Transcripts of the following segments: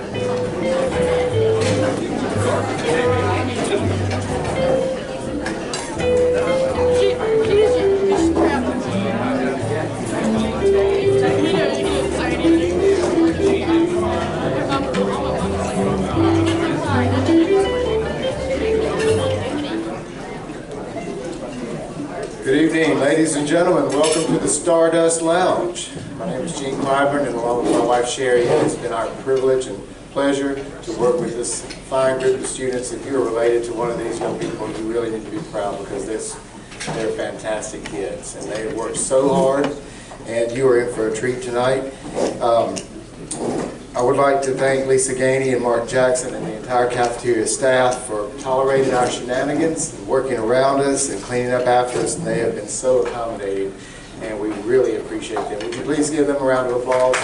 Good evening, ladies and gentlemen. Welcome to the Stardust Lounge. My name is Gene Clyburn, and along with my wife Sherry, it has been our privilege and pleasure to work with this fine group of students. If you're related to one of these young people, you really need to be proud, because they're fantastic kids, and they work so hard, and you are in for a treat tonight. I would like to thank Lisa Gainey and Mark Jackson and the entire cafeteria staff for tolerating our shenanigans and working around us and cleaning up after us, and they have been so accommodating, and we really appreciate them. Would you please give them a round of applause?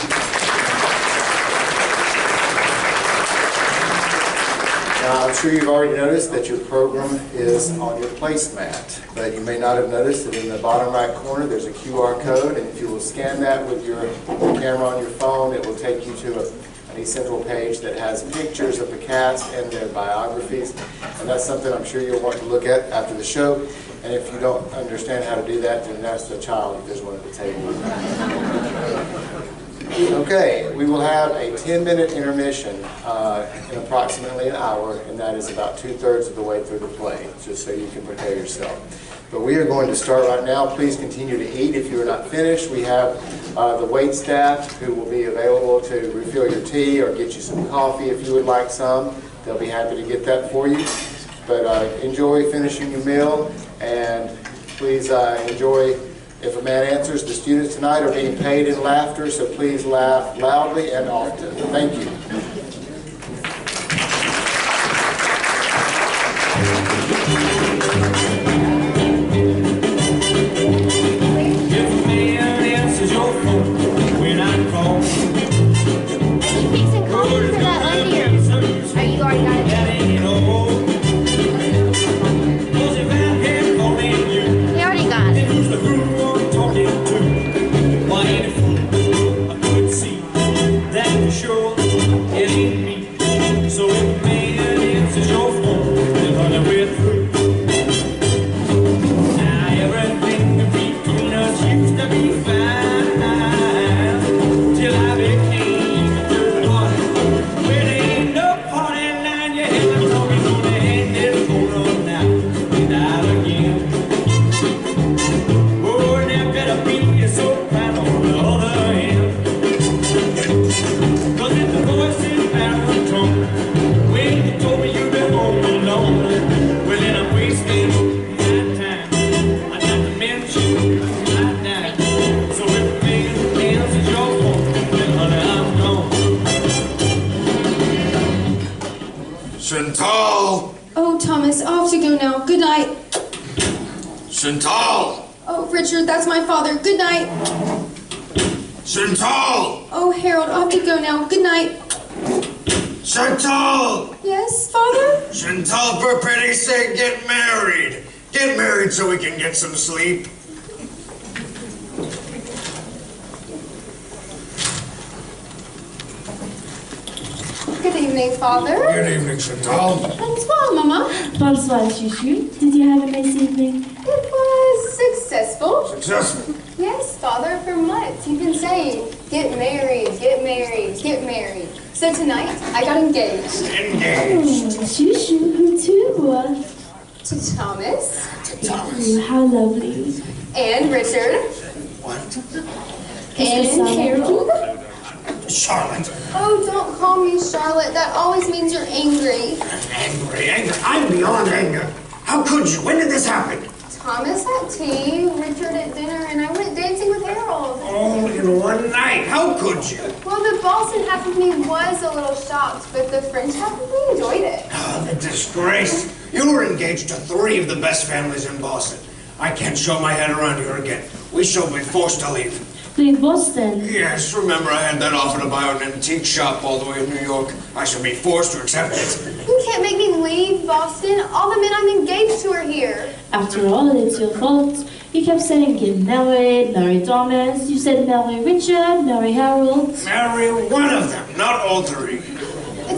Now, I'm sure you've already noticed that your program is on your placemat, but you may not have noticed that in the bottom right corner there's a QR code, and if you will scan that with your camera on your phone, it will take you to an eCentral page that has pictures of the cast and their biographies, and that's something I'm sure you'll want to look at after the show. And if you don't understand how to do that, then ask the child if there's one at the table. Okay, we will have a 10-minute intermission in approximately an hour, and that is about 2/3 of the way through the play, just so you can prepare yourself. But we are going to start right now. Please continue to eat if you are not finished. We have the wait staff who will be available to refill your tea or get you some coffee if you would like some. They'll be happy to get that for you. But enjoy finishing your meal, and please enjoy. If a man answers, the students tonight are being paid in laughter, so please laugh loudly and often. Thank you. If a man answers your phone when I call, Fixing coffee for that under. Are you already got it? that ain't no more. 'Cause if I had calling you, We already got then it. who's the fool I'm talking to? Why ain't it fool? I could see that for sure it ain't me. So if a man answers your phone, then honey, we're through. Now everything between us used to be fine, till I became the third party. When there ain't no party line, you hear them talking on the head, this phone on now, and out again. Oh, there better be so fine on the other end. 'Cause if the voice is baritone, when you told me you've been home alone, well then I'm wasting my time. I got to mention my night. So if the man answers your phone, then honey, I'm gone. Chantal! Oh, Thomas, I have to go now. Good night. Chantal! Oh, Richard, that's my father. Good night. Chantal! Oh, Harold, I have to go now. Good night. Chantal! Yes, Father? Chantal, for pity's sake, get married! Get married so we can get some sleep. Good evening, Father. Good evening, Chantal. Bonsoir, Mama. Bonsoir, Chouchou. Did you have a nice evening? It was successful. Successful. Yes, Father, for months you've been saying, get married, get married, get married. So tonight, I got engaged. Engaged. Chouchou, who to? To Thomas. Oh, how lovely. And Richard. What? And Harold. Charlotte. Oh, don't call me Charlotte. That always means you're angry. Angry. I'm beyond anger. How could you? When did this happen? Thomas at tea, Richard at dinner, and I went dancing with Harold. All in one night. How could you? Well, the Boston half of me was a little shocked, but the French half of me enjoyed it. Oh, the disgrace. You were engaged to 3 of the best families in Boston. I can't show my head around here again. We shall be forced to leave. Leave Boston. Yes, remember I had that offer to buy an antique shop all the way in New York. I shall be forced to accept it. You can't make me leave Boston. All the men I'm engaged to are here. After all, it's your fault. You kept saying get marry Thomas. You said marry Richard, marry Harold. Marry one of them, not all 3.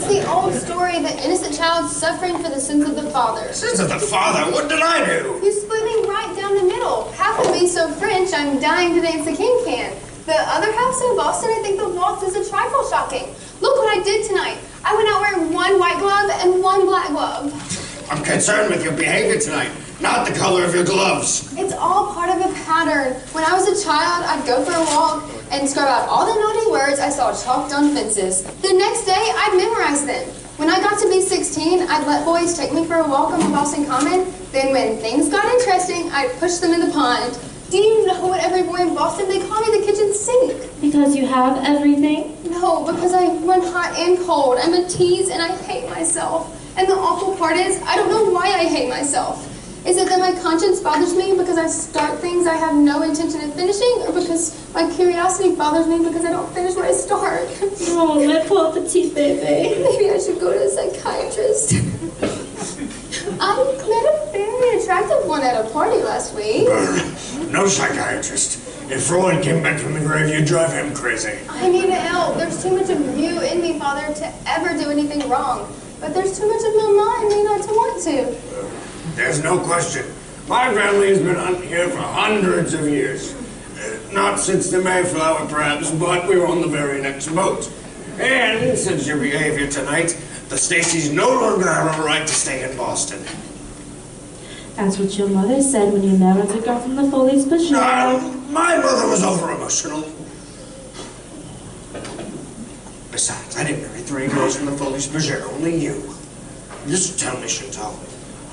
It's the old story, the innocent child suffering for the sins of the father. Sins of the father? What did I do? You split me right down the middle. Half of me so French, I'm dying to dance the can-can. The other half so Boston, I think the waltz is a trifle shocking. Look what I did tonight. I went out wearing one white glove and one black glove. I'm concerned with your behavior tonight, not the color of your gloves. It's all part of a pattern. When I was a child, I'd go for a walk and scrub out all the naughty words I saw chalked on fences. The next day, I'd memorize them. When I got to be 16, I'd let boys take me for a walk on the Boston Common. Then when things got interesting, I'd push them in the pond. Do you know what every boy in Boston, they call me the kitchen sink? Because you have everything? No, because I run hot and cold. I'm a tease and I hate myself. And the awful part is, I don't know why I hate myself. Is it that my conscience bothers me because I start things I have no intention of finishing, or because my curiosity bothers me because I don't finish what I start? Oh, my poor petite baby. Maybe I should go to a psychiatrist. I met a very attractive one at a party last week. No psychiatrist. If Freud came back from the grave, you'd drive him crazy. I need help. There's too much of you in me, Father, to ever do anything wrong. But there's too much of Mama in me not to want to. There's no question. My family has been here for hundreds of years. Not since the Mayflower, perhaps, but we were on the very next boat. And since your behavior tonight, the Stacys no longer have a right to stay in Boston. That's what your mother said when you married the girl from the Foley's Bazaar. My mother was over-emotional. Besides, I didn't marry 3 girls from the Foley's Bazaar, only you. Just tell me, Chantal.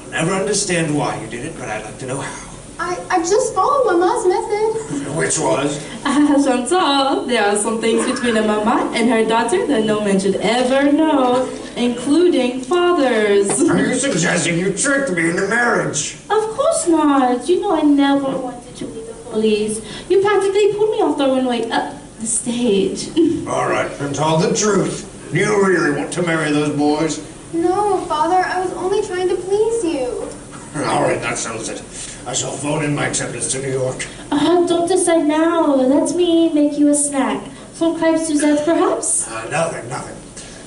I'll never understand why you did it, but I'd like to know how. I just followed Mama's method. Which was? Chantal, there are some things between a mama and her daughter that no man should ever know, including fathers. Are you suggesting you tricked me into marriage? Of course not. You know I never wanted to leave the police. You practically pulled me off the runway up the stage. All right, Chantal, the truth. Do you really want to marry those boys? No, Father, I was only trying to please you. All right, that settles it. I shall phone in my acceptance to New York. Don't decide now. Let me make you a snack. Some crêpes Suzette, perhaps? Nothing.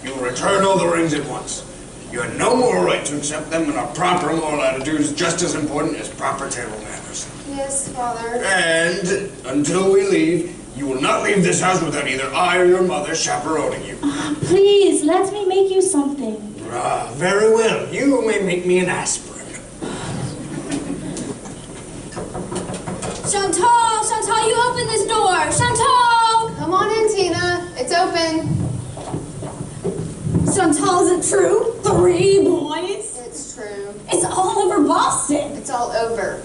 You will return all the rings at once. You have no moral right to accept them, and a proper moral attitude is just as important as proper table manners. Yes, Father. And until we leave, you will not leave this house without either I or your mother chaperoning you. Please, let me make you something. Very well. You may make me an aspirin. Chantal, you open this door. Chantal! Come on in, Tina. It's open. Chantal, is it true? 3 boys? It's true. It's all over Boston. It's all over.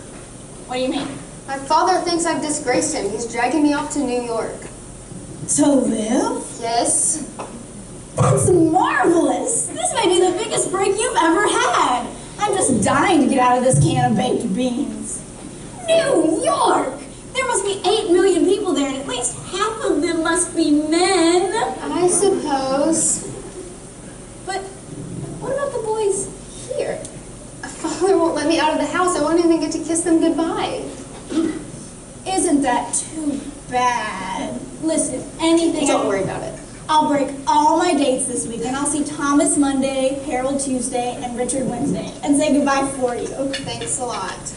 What do you mean? My father thinks I've disgraced him. He's dragging me off to New York. To live? Yes? That's marvelous. This may be the biggest break you've ever had. I'm just dying to get out of this can of baked beans. New York! There must be 8 million people there, and at least half of them must be men. I suppose. But what about the boys here? Father won't let me out of the house. I won't even get to kiss them goodbye. Isn't that too bad? Listen, anything. Don't worry about it. I'll break all my dates this week, and I'll see Thomas Monday, Harold Tuesday, and Richard Wednesday, and say goodbye for you. Thanks a lot.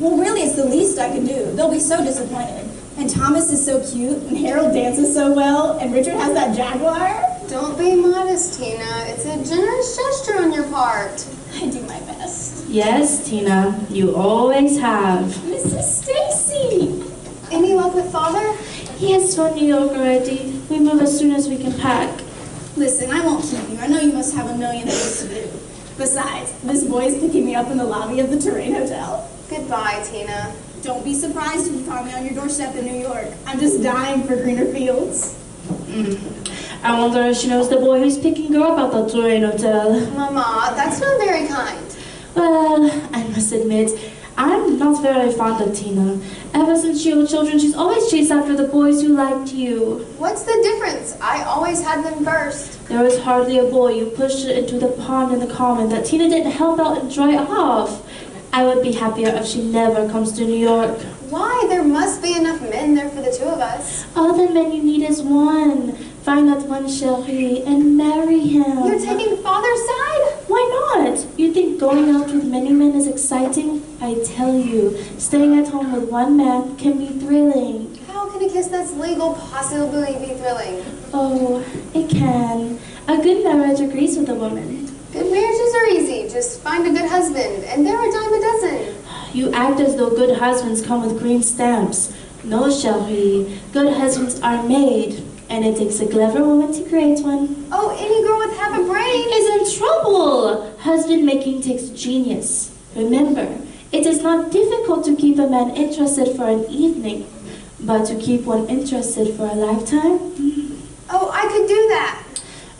Well, really, it's the least I can do. They'll be so disappointed. And Thomas is so cute, and Harold dances so well, and Richard has that Jaguar. Don't be modest, Tina. It's a generous gesture on your part. I do my best. Yes, Tina, you always have. Mrs. Stacy! Any luck with Father? He has to New York already. We move as soon as we can pack. Listen, I won't keep you. I know you must have a million things to do. Besides, this boy's picking me up in the lobby of the Terrain Hotel. Goodbye, Tina. Don't be surprised if you find me on your doorstep in New York. I'm just dying for greener fields. I wonder if she knows the boy who's picking her up at the Terrain Hotel. Mama, that's not very kind. Well, I must admit, I'm not very fond of Tina. Ever since you were children, she's always chased after the boys who liked you. What's the difference? I always had them first. There was hardly a boy you pushed into the pond in the common that Tina didn't help out and dry off. I would be happier if she never comes to New York. Why? There must be enough men there for the 2 of us. All the men you need is one. Find that one, chérie, and marry him. You're taking father's side? Why not? You think going out with many men is exciting? I tell you, staying at home with one man can be thrilling. How can a kiss that's legal possibly be thrilling? Oh, it can. A good marriage agrees with a woman. Good marriages are easy. Just find a good husband, and they're a dime a dozen. You act as though good husbands come with green stamps. No, chérie. Good husbands are made. And it takes a clever woman to create one. Oh, any girl with half a brain Is in trouble. Husband making takes genius. Remember, it is not difficult to keep a man interested for an evening, but to keep one interested for a lifetime? Oh, I could do that.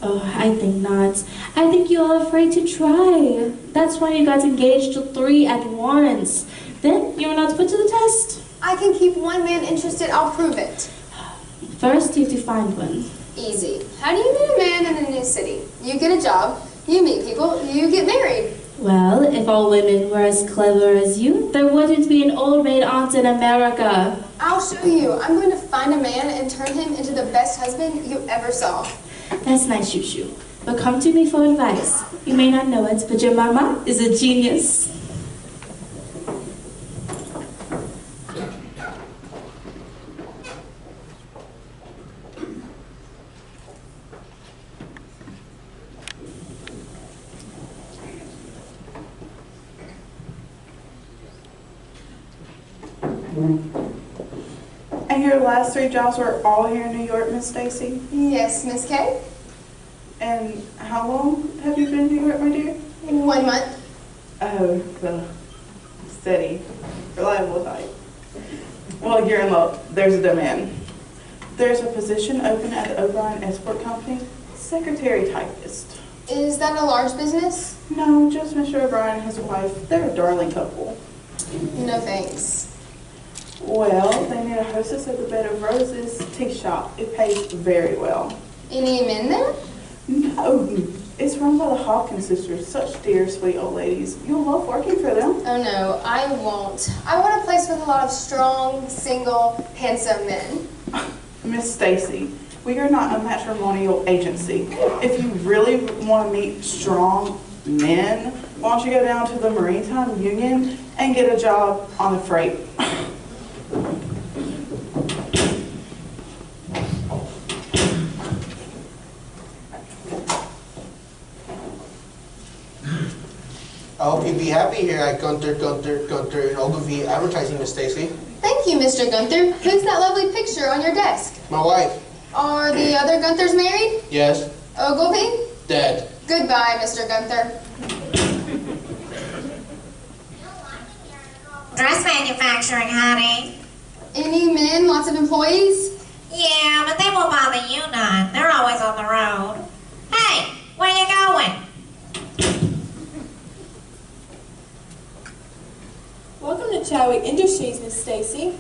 Oh, I think not. I think you are afraid to try. That's why you got engaged to 3 at once. Then you are not put to the test. I can keep one man interested. I'll prove it. First, you have to find one. Easy. How do you meet a man in a new city? You get a job, you meet people, you get married. Well, if all women were as clever as you, there wouldn't be an old maid aunt in America. I'll show you. I'm going to find a man and turn him into the best husband you ever saw. That's nice, Shushu. But come to me for advice. You may not know it, but your mama is a genius. And your last 3 jobs were all here in New York, Miss Stacy? Yes, Miss Kay? And how long have you been in New York, my dear? 1 month. Oh, the steady, reliable type. Well, you're in luck. There's a demand. There's a position open at the O'Brien Export Company, secretary typist. Is that a large business? No, just Mr. O'Brien and his wife. They're a darling couple. No thanks. Well, they need a hostess at the Bed of Roses tea shop. It pays very well. Any men there? No, it's run by the Hawkins sisters. Such dear, sweet old ladies. You'll love working for them. Oh no, I won't. I want a place with a lot of strong, single, handsome men. Miss Stacy, we are not a matrimonial agency. If you really want to meet strong men, why don't you go down to the Maritime Union and get a job on the freight? I hope you'd be happy here at Gunther and Ogilvy Advertising, Miss Stacy. Thank you, Mr. Gunther. Who's that lovely picture on your desk? My wife. Are the other Gunthers married? Yes. Ogilvy? Dead. Goodbye, Mr. Gunther. Dress manufacturing, honey. Any men? Lots of employees? Yeah, but they won't bother you none. They're always on the road. Hey, where you going? Welcome to Chadwick Industries, Miss Stacy.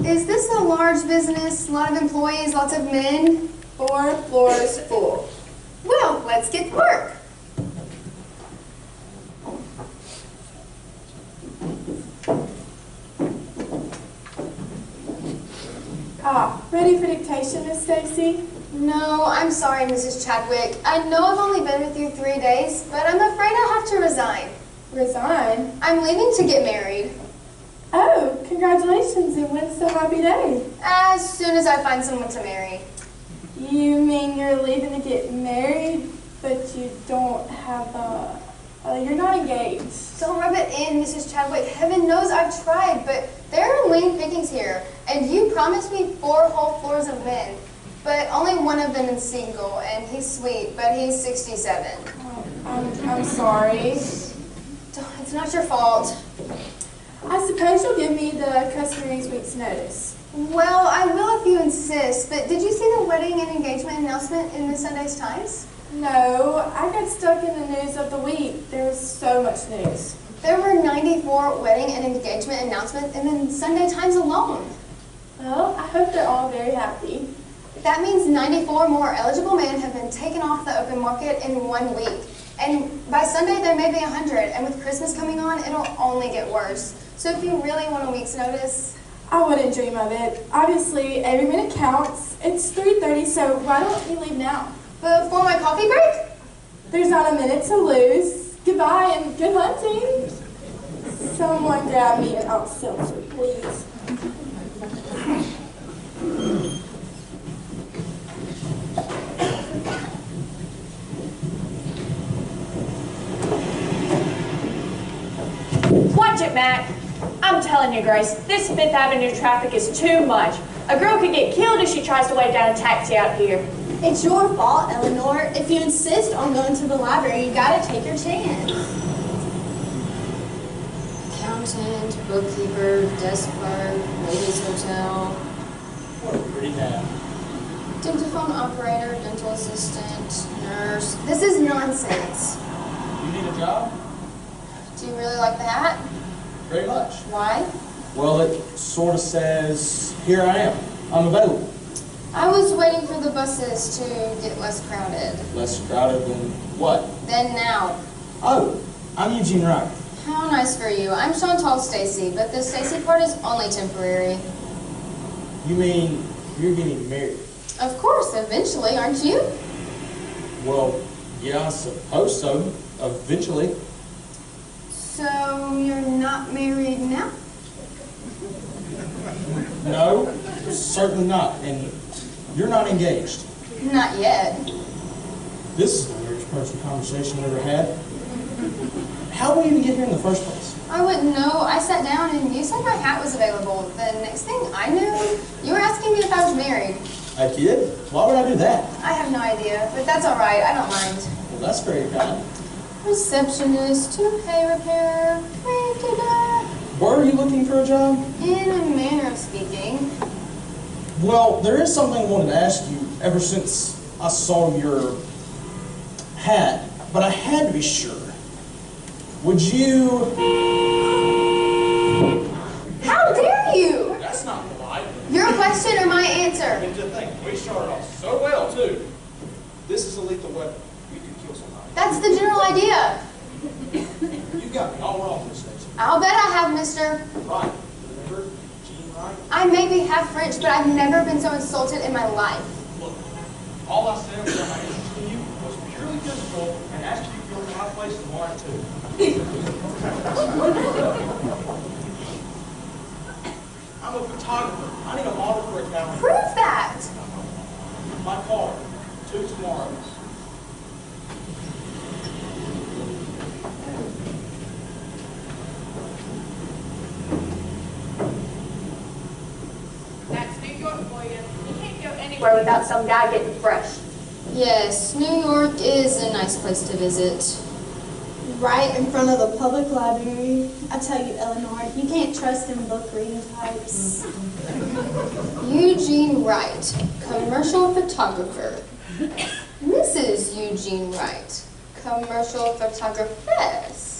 Is this a large business? A lot of employees, lots of men? 4 floors full. Well, let's get to work. Ready for dictation, Miss Stacy? No, I'm sorry, Mrs. Chadwick. I know I've only been with you 3 days, but I'm afraid I'll have to resign. Resign? I'm leaving to get married. Oh, congratulations, and when's the happy day? As soon as I find someone to marry. You mean you're leaving to get married, but you don't have you're not engaged. Don't rub it in, Mrs. Chadwick. Heaven knows I've tried, but there are lean pickings here. And you promised me 4 whole floors of men. But only one of them is single, and he's sweet, but he's 67. I'm sorry. It's not your fault. I suppose you'll give me the customary week's notice. Well, I will if you insist, but did you see the wedding and engagement announcement in the Sunday's Times? No, I got stuck in the news of the week. There was so much news. There were 94 wedding and engagement announcements in the Sunday Times alone. Well, I hope they're all very happy. That means 94 more eligible men have been taken off the open market in 1 week. And by Sunday, there may be 100, and with Christmas coming on, it'll only get worse. So if you really want a week's notice... I wouldn't dream of it. Obviously, every minute counts. It's 3:30, so why don't we leave now? Before my coffee break? There's not a minute to lose. Goodbye and good hunting. Someone grab me an oat seltzer, please. Watch it, Mac. I'm telling you, Grace, this Fifth Avenue traffic is too much. A girl could get killed if she tries to wave down a taxi out here. It's your fault, Eleanor. If you insist on going to the library, you gotta take your chance. Accountant, bookkeeper, desk clerk, ladies hotel. What do we have? Dictaphone operator, dental assistant, nurse. This is nonsense. You need a job? Do you really like the hat? Very much. Why? Well, it sort of says, here I am. I'm available. I was waiting for the buses to get less crowded. Less crowded than what? Then now. Oh, I'm Eugene Wright. How nice for you. I'm Chantal Stacy, but the Stacy part is only temporary. You mean you're getting married? Of course, eventually, aren't you? Well, yeah, I suppose so. Eventually. So you're not married now? No, certainly not. And you're not engaged. Not yet. This is the weirdest personal conversation I've ever had. How did we even get here in the first place? I wouldn't know. I sat down and you said my hat was available. The next thing I knew, you were asking me if I was married. I did? Why would I do that? I have no idea, but that's all right. I don't mind. Well, that's very kind. Receptionist, toupee repairer, gravedigger. Were you looking for a job? In a manner of speaking. Well, there is something I wanted to ask you ever since I saw your hat, but I had to be sure. Would you... How dare you? That's not polite. Your question or my answer? And to think, we started off so well, too. This is a lethal weapon. You could kill somebody. That's the general idea. You got me all wrong, Miss Stacy. I'll bet I have, mister. Right. Remember Gene Wright? I may be half French, but I've never been so insulted in my life. Look, all I said was that my interest in you was purely physical and asked you to go to my place tomorrow, too. I'm a photographer. I need a model for a calendar. Prove that. My card. 2 tomorrows. That's New York for you. You can't go anywhere without some guy getting fresh. Yes, New York is a nice place to visit. Right in front of the public library. I tell you, Eleanor, you can't trust them book reading types. Eugene Wright, commercial photographer. Mrs. Eugene Wright, commercial photographress.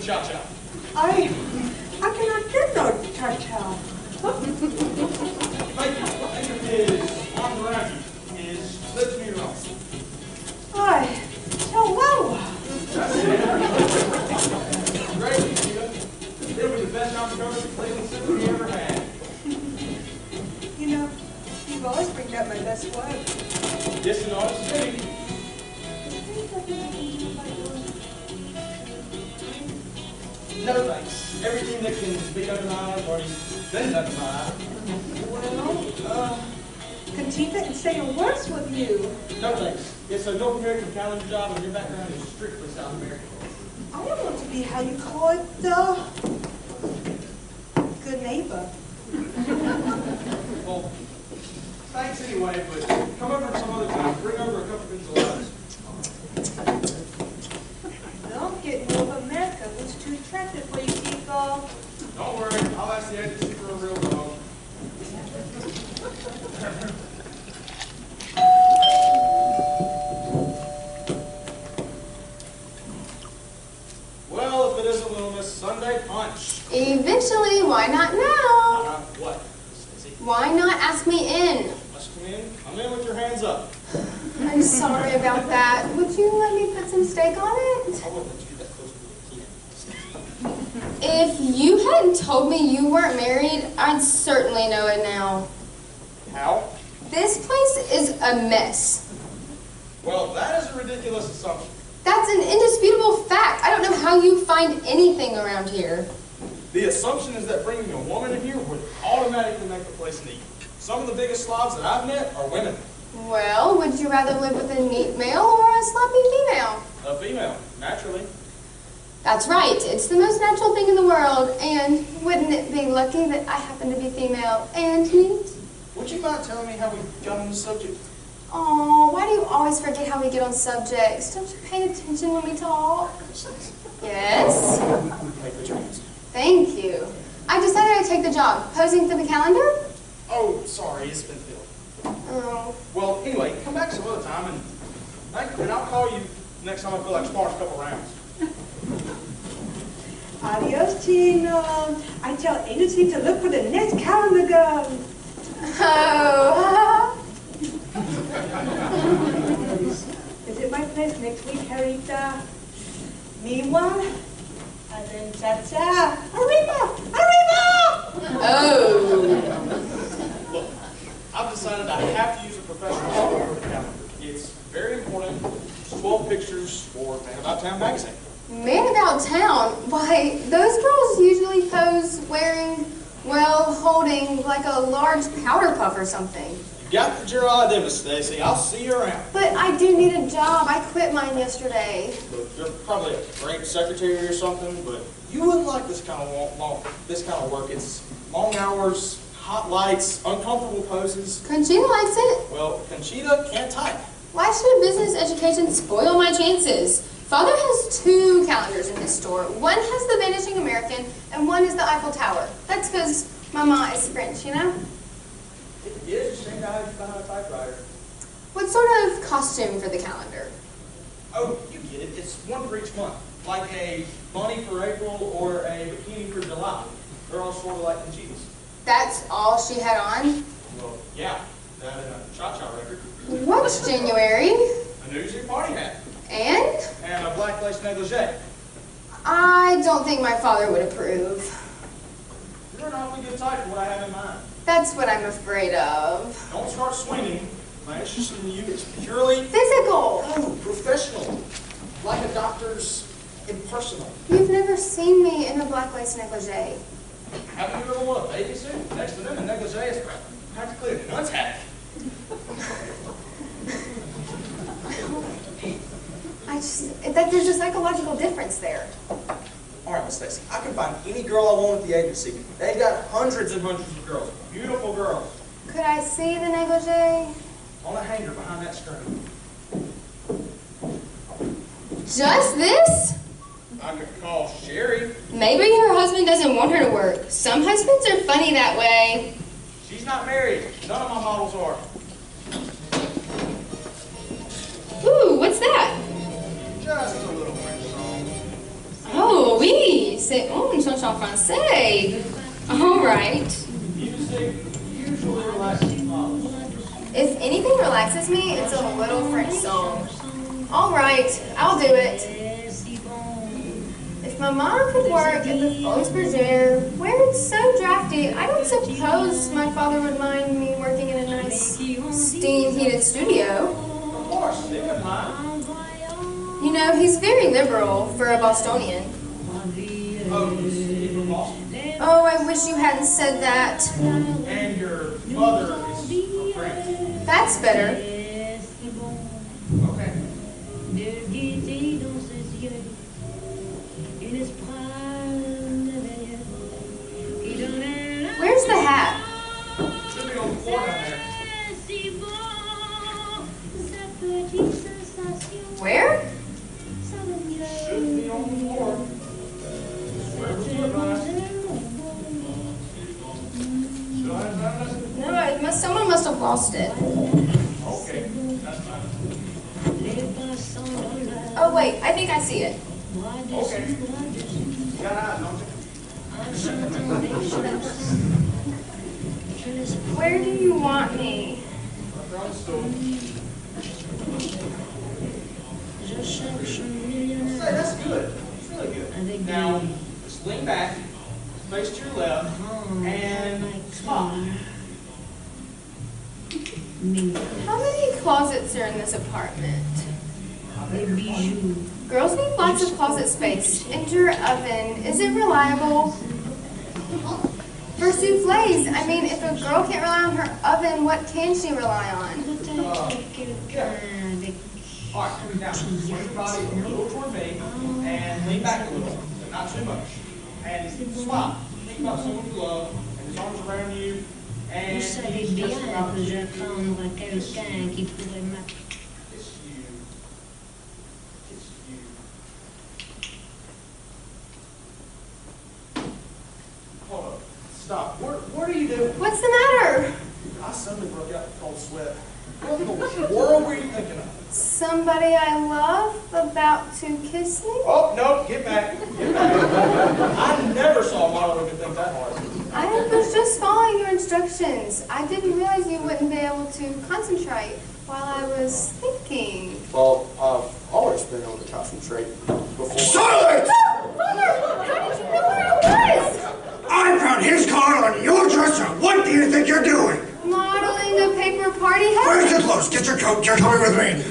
Cha-cha. I cannot get no cha-cha. Thank you. Thank you. His arms around you. His lips near your own. Hello. That's it. Great, Sheila. It'll be the best opportunity Cleveland City ever had. You know, you've always bring up my best work. Yes, and honest. No thanks. Everything that can be done in my eye, already been done in my eye. Well, continue and say a worse with you. No thanks. It's a North American calendar job and your background is strictly South American. I don't want to be how you call it, good neighbor. Well, thanks anyway, but come over some other time. Bring over a couple of enchiladas. Don't get more of America. It's too attractive for you people. Don't worry, I'll ask the agency for a real dog. Eventually, why not now? What? Why not ask me in? Let's come in. Come in with your hands up. I'm sorry about that. Would you let me put some steak on it? I wouldn't let you get that close to the kid. If you hadn't told me you weren't married, I'd certainly know it now. How? This place is a mess. Well, that is a ridiculous assumption. That's an indisputable fact. I don't know how you find anything around here. The assumption is that bringing a woman in here would automatically make the place neat. Some of the biggest slobs that I've met are women. Well, would you rather live with a neat male or a sloppy female? A female, naturally. That's right. It's the most natural thing in the world. And wouldn't it be lucky that I happen to be female and neat? Would you mind telling me how we got on the subject? Oh, why do you always forget how we get on subjects? Don't you pay attention when we talk? Yes? Hey, put your hands down. Thank you. I decided I'd take the job. Posing for the calendar? Oh, sorry, it's been filled. Oh. Well, anyway, come back some other time and I'll call you next time I feel like sparring a couple rounds. Adios, Tino. I tell agency to look for the next calendar girl. Oh. Visit my place next week, Carita. Meanwhile, and then cha-cha. Arriba! Arriba! Oh. Look, I've decided I have to use a professional photo for the calendar. It's very important. It's 12 pictures for Man About Town magazine. Man About Town? Why, those girls usually pose wearing, well, holding like a large powder puff or something. You got the general idea, Miss Stacy. I'll see you around. But I do need a job. I quit mine yesterday. Look, you're probably a great secretary or something, but you wouldn't like this kind of work. It's long hours, hot lights, uncomfortable poses. Conchita likes it. Well, Conchita can't type. Why should a business education spoil my chances? Father has 2 calendars in his store. One has the Vanishing American, and one is the Eiffel Tower. That's because Mama is French, you know? It is a shame to hide behind a typewriter. What sort of costume for the calendar? Oh, you get it. It's one for each month. Like a bunny for April or a bikini for July. They're all sort of like Conchita's. That's all she had on? Well, yeah. That and a cha-cha record. What's January? A New Year's party hat. And? And a black lace negligee. I don't think my father would approve. You're an awfully good type for what I have in mind. That's what I'm afraid of. Don't start swinging. My interest in you is purely physical. Oh, professional. Like a doctor's impersonal. You've never seen me in a black lace negligee. Haven't you ever worn a bathing suit? Next to them, a negligee is practically a nun's hat. There's a psychological difference there. All right, Miss Stacy, I can find any girl I want at the agency. They've got hundreds and hundreds of girls. Beautiful girls. Could I see the negligee? On a hanger behind that screen. Just this? I could call Sherry. Maybe her husband doesn't want her to work. Some husbands are funny that way. She's not married. None of my models are. Ooh, what's that? Just a little French song. Oh, oui, c'est une chanson française. All right. Music usually relaxes models. If anything relaxes me, it's a little French song. All right, I'll do it. If my mom could work at the Folies Bergère, where it's so drafty, I don't suppose my father would mind me working in a nice, steam-heated studio. Of course, they could mind. You know, he's very liberal for a Bostonian. Oh, he's from Boston. Oh, I wish you hadn't said that. And your mother is from France. That's better. Okay. Where's the hat? Should be on the floor down there. Where? Should be on the floor. Where was your glass? Should I have done this? No, someone must have lost it. Okay, that's fine. Oh, wait, I think I see it. Okay. You got eyes, don't you? Where do you want me? Say, that's good. It's really good. Now, just lean back, face to your left, and smile. How many closets are in this apartment? Girls need lots of closet space. And your oven, is it reliable? For souffles, I mean, if a girl can't rely on her oven, what can she rely on? All right, now, swing your body a little toward me, and lean back a little, but not too much. And smile. Think about someone you love, and his arms around you, and he's just about to kiss you. Hold up. Stop. What are you doing? What's the matter? I suddenly broke out in cold sweat. What in the world were you thinking of? Somebody I love about to kiss me? Oh, no, get back. Get back. I never saw a model who could think that hard. I was just following your instructions. I didn't realize you wouldn't be able to concentrate while I was thinking. Well, I've always been able to concentrate before. Silence! Father, how did you know where I was? I found his car on your dresser. What do you think you're doing? Modeling a paper party hat? Where's your clothes? Get your coat. You're coming with me.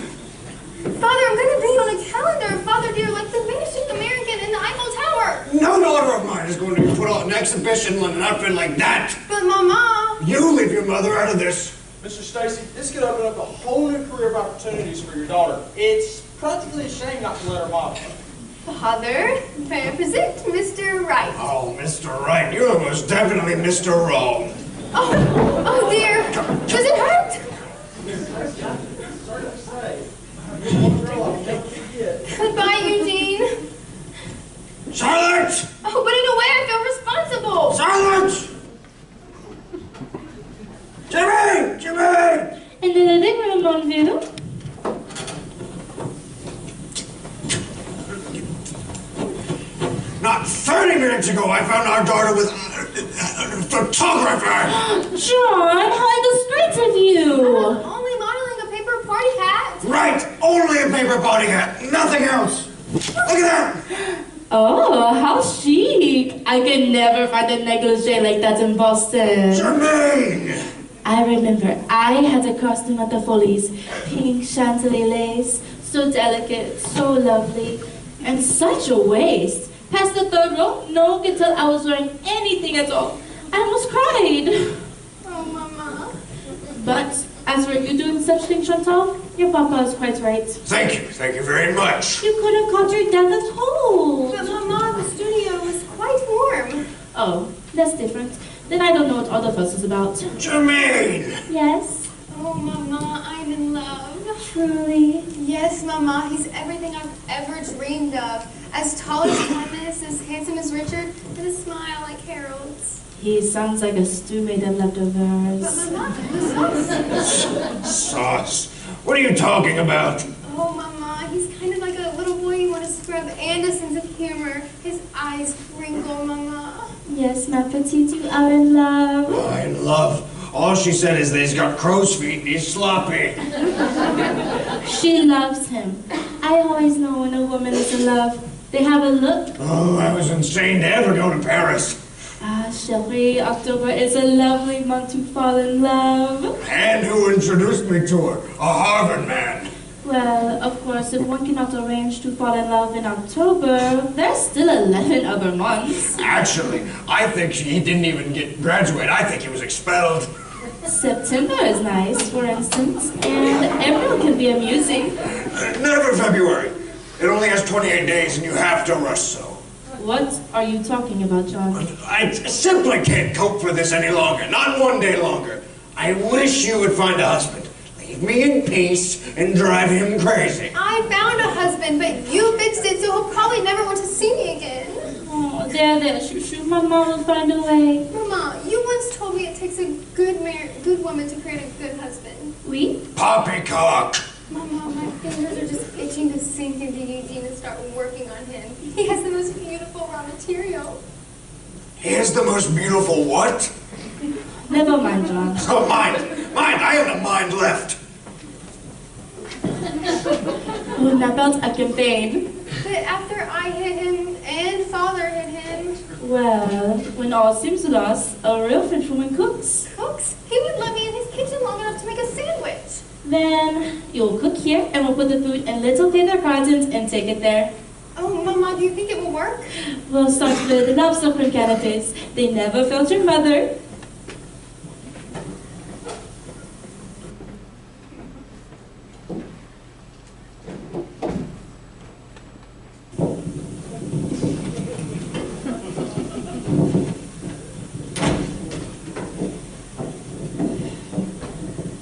Father, I'm going to be on a calendar, Father dear, like the vanishing American in the Eiffel Tower. No daughter of mine is going to be put on an exhibition in an outfit like that. But Mama... You leave your mother out of this. Mr. Stacy, this could open up a whole new career of opportunities for your daughter. It's practically a shame not to let her model. Father, may I present Mr. Right? Oh, Mr. Right, you're most definitely Mr. Wrong. Oh dear. Does it hurt? Sorry to say. Goodbye, Eugene. Silence! Oh, but in a way I feel responsible. Silence! Jimmy! Jimmy! In the living room, mon vieux. Not 30 minutes ago, I found our daughter with a photographer. John, how indiscreet of you. Only modeling a paper party hat. Right, only a paper party hat, nothing else. Look at that. Oh, how chic. I could never find a negligee like that in Boston. Jermaine! I remember I had a costume at the Follies. Pink chantilly lace, so delicate, so lovely, and such a waist. Past the third row, no one could tell I was wearing anything at all. I almost cried. Oh, Mama. But as for you doing such things, Chantal, your papa is quite right. Thank you very much. You could have caught your death at home. But Mama, the studio was quite warm. Oh, that's different. Then I don't know what all the fuss is about. Jermaine! Yes? Oh, Mama, I'm in love. Truly? Yes, Mama, he's everything I've ever dreamed of. As tall as Thomas, as handsome as Richard, and a smile like Harold's. He sounds like a stew made of leftovers. But Mama, the sauce. Sauce? What are you talking about? Oh, Mama, he's kind of like a little boy you want to scrub and a sense of humor. His eyes crinkle, Mama. Yes, ma petite, you are in love. Oh, in love. All she said is that he's got crow's feet and he's sloppy. She loves him. I always know when a woman is in love. They have a look. Oh, I was insane to ever go to Paris. Ah, chérie, October is a lovely month to fall in love. And who introduced me to her? A Harvard man. Well, of course, if one cannot arrange to fall in love in October, there's still 11 other months. Actually, I think he didn't even graduate. I think he was expelled. September is nice, for instance, and April can be amusing. Never February. It only has 28 days and you have to rush so. What are you talking about, John? I simply can't cope for this any longer. Not one day longer. I wish you would find a husband. Leave me in peace and drive him crazy. I found a husband, but you fixed it, so he'll probably never want to see me again. Oh, there, Shushu. Mama will find a way. Mama, you once told me it takes a good woman to create a good husband. Oui? Poppycock. Mama, my fingers are just itching to sink into Eugene and start working on him. He has the most beautiful raw material. Here's the most beautiful what? Never mind, John. Oh, mind! Mind! I haven't a mind left! Oh, now about a campaign. But after I hit him and father hit him. Well, when all seems lost, a real Frenchwoman cooks. Cooks? He would let me in his kitchen long enough to make a sandwich. Then you'll cook here, and we'll put the food in little paper cartons and take it there. Oh, Mama, do you think it will work? We'll start with the lobster from canapes. They never failed your mother.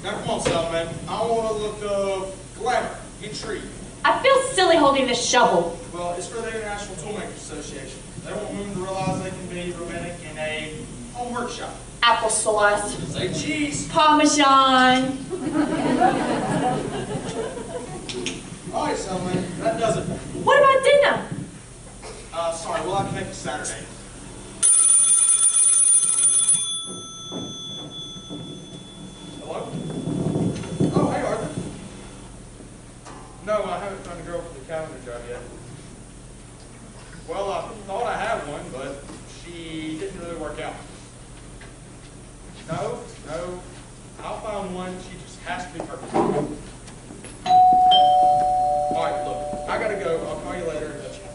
Now come on, Salman. I want to look glamour, intrigue. I feel silly holding this shovel. Well, it's for the International Toolmakers Association. They want women to realize they can be romantic in a home workshop. Applesauce. Say cheese. Parmesan. All right, Salman, that does it. What about dinner? Sorry, we'll have to make it Saturday. Hello? Oh, hey, Arthur. No, I haven't found a girl for the calendar job yet. Well, I thought I had one, but she didn't really work out. No, I'll find one. She just has to be perfect. All right, look, I gotta go. I'll call you later and let you know.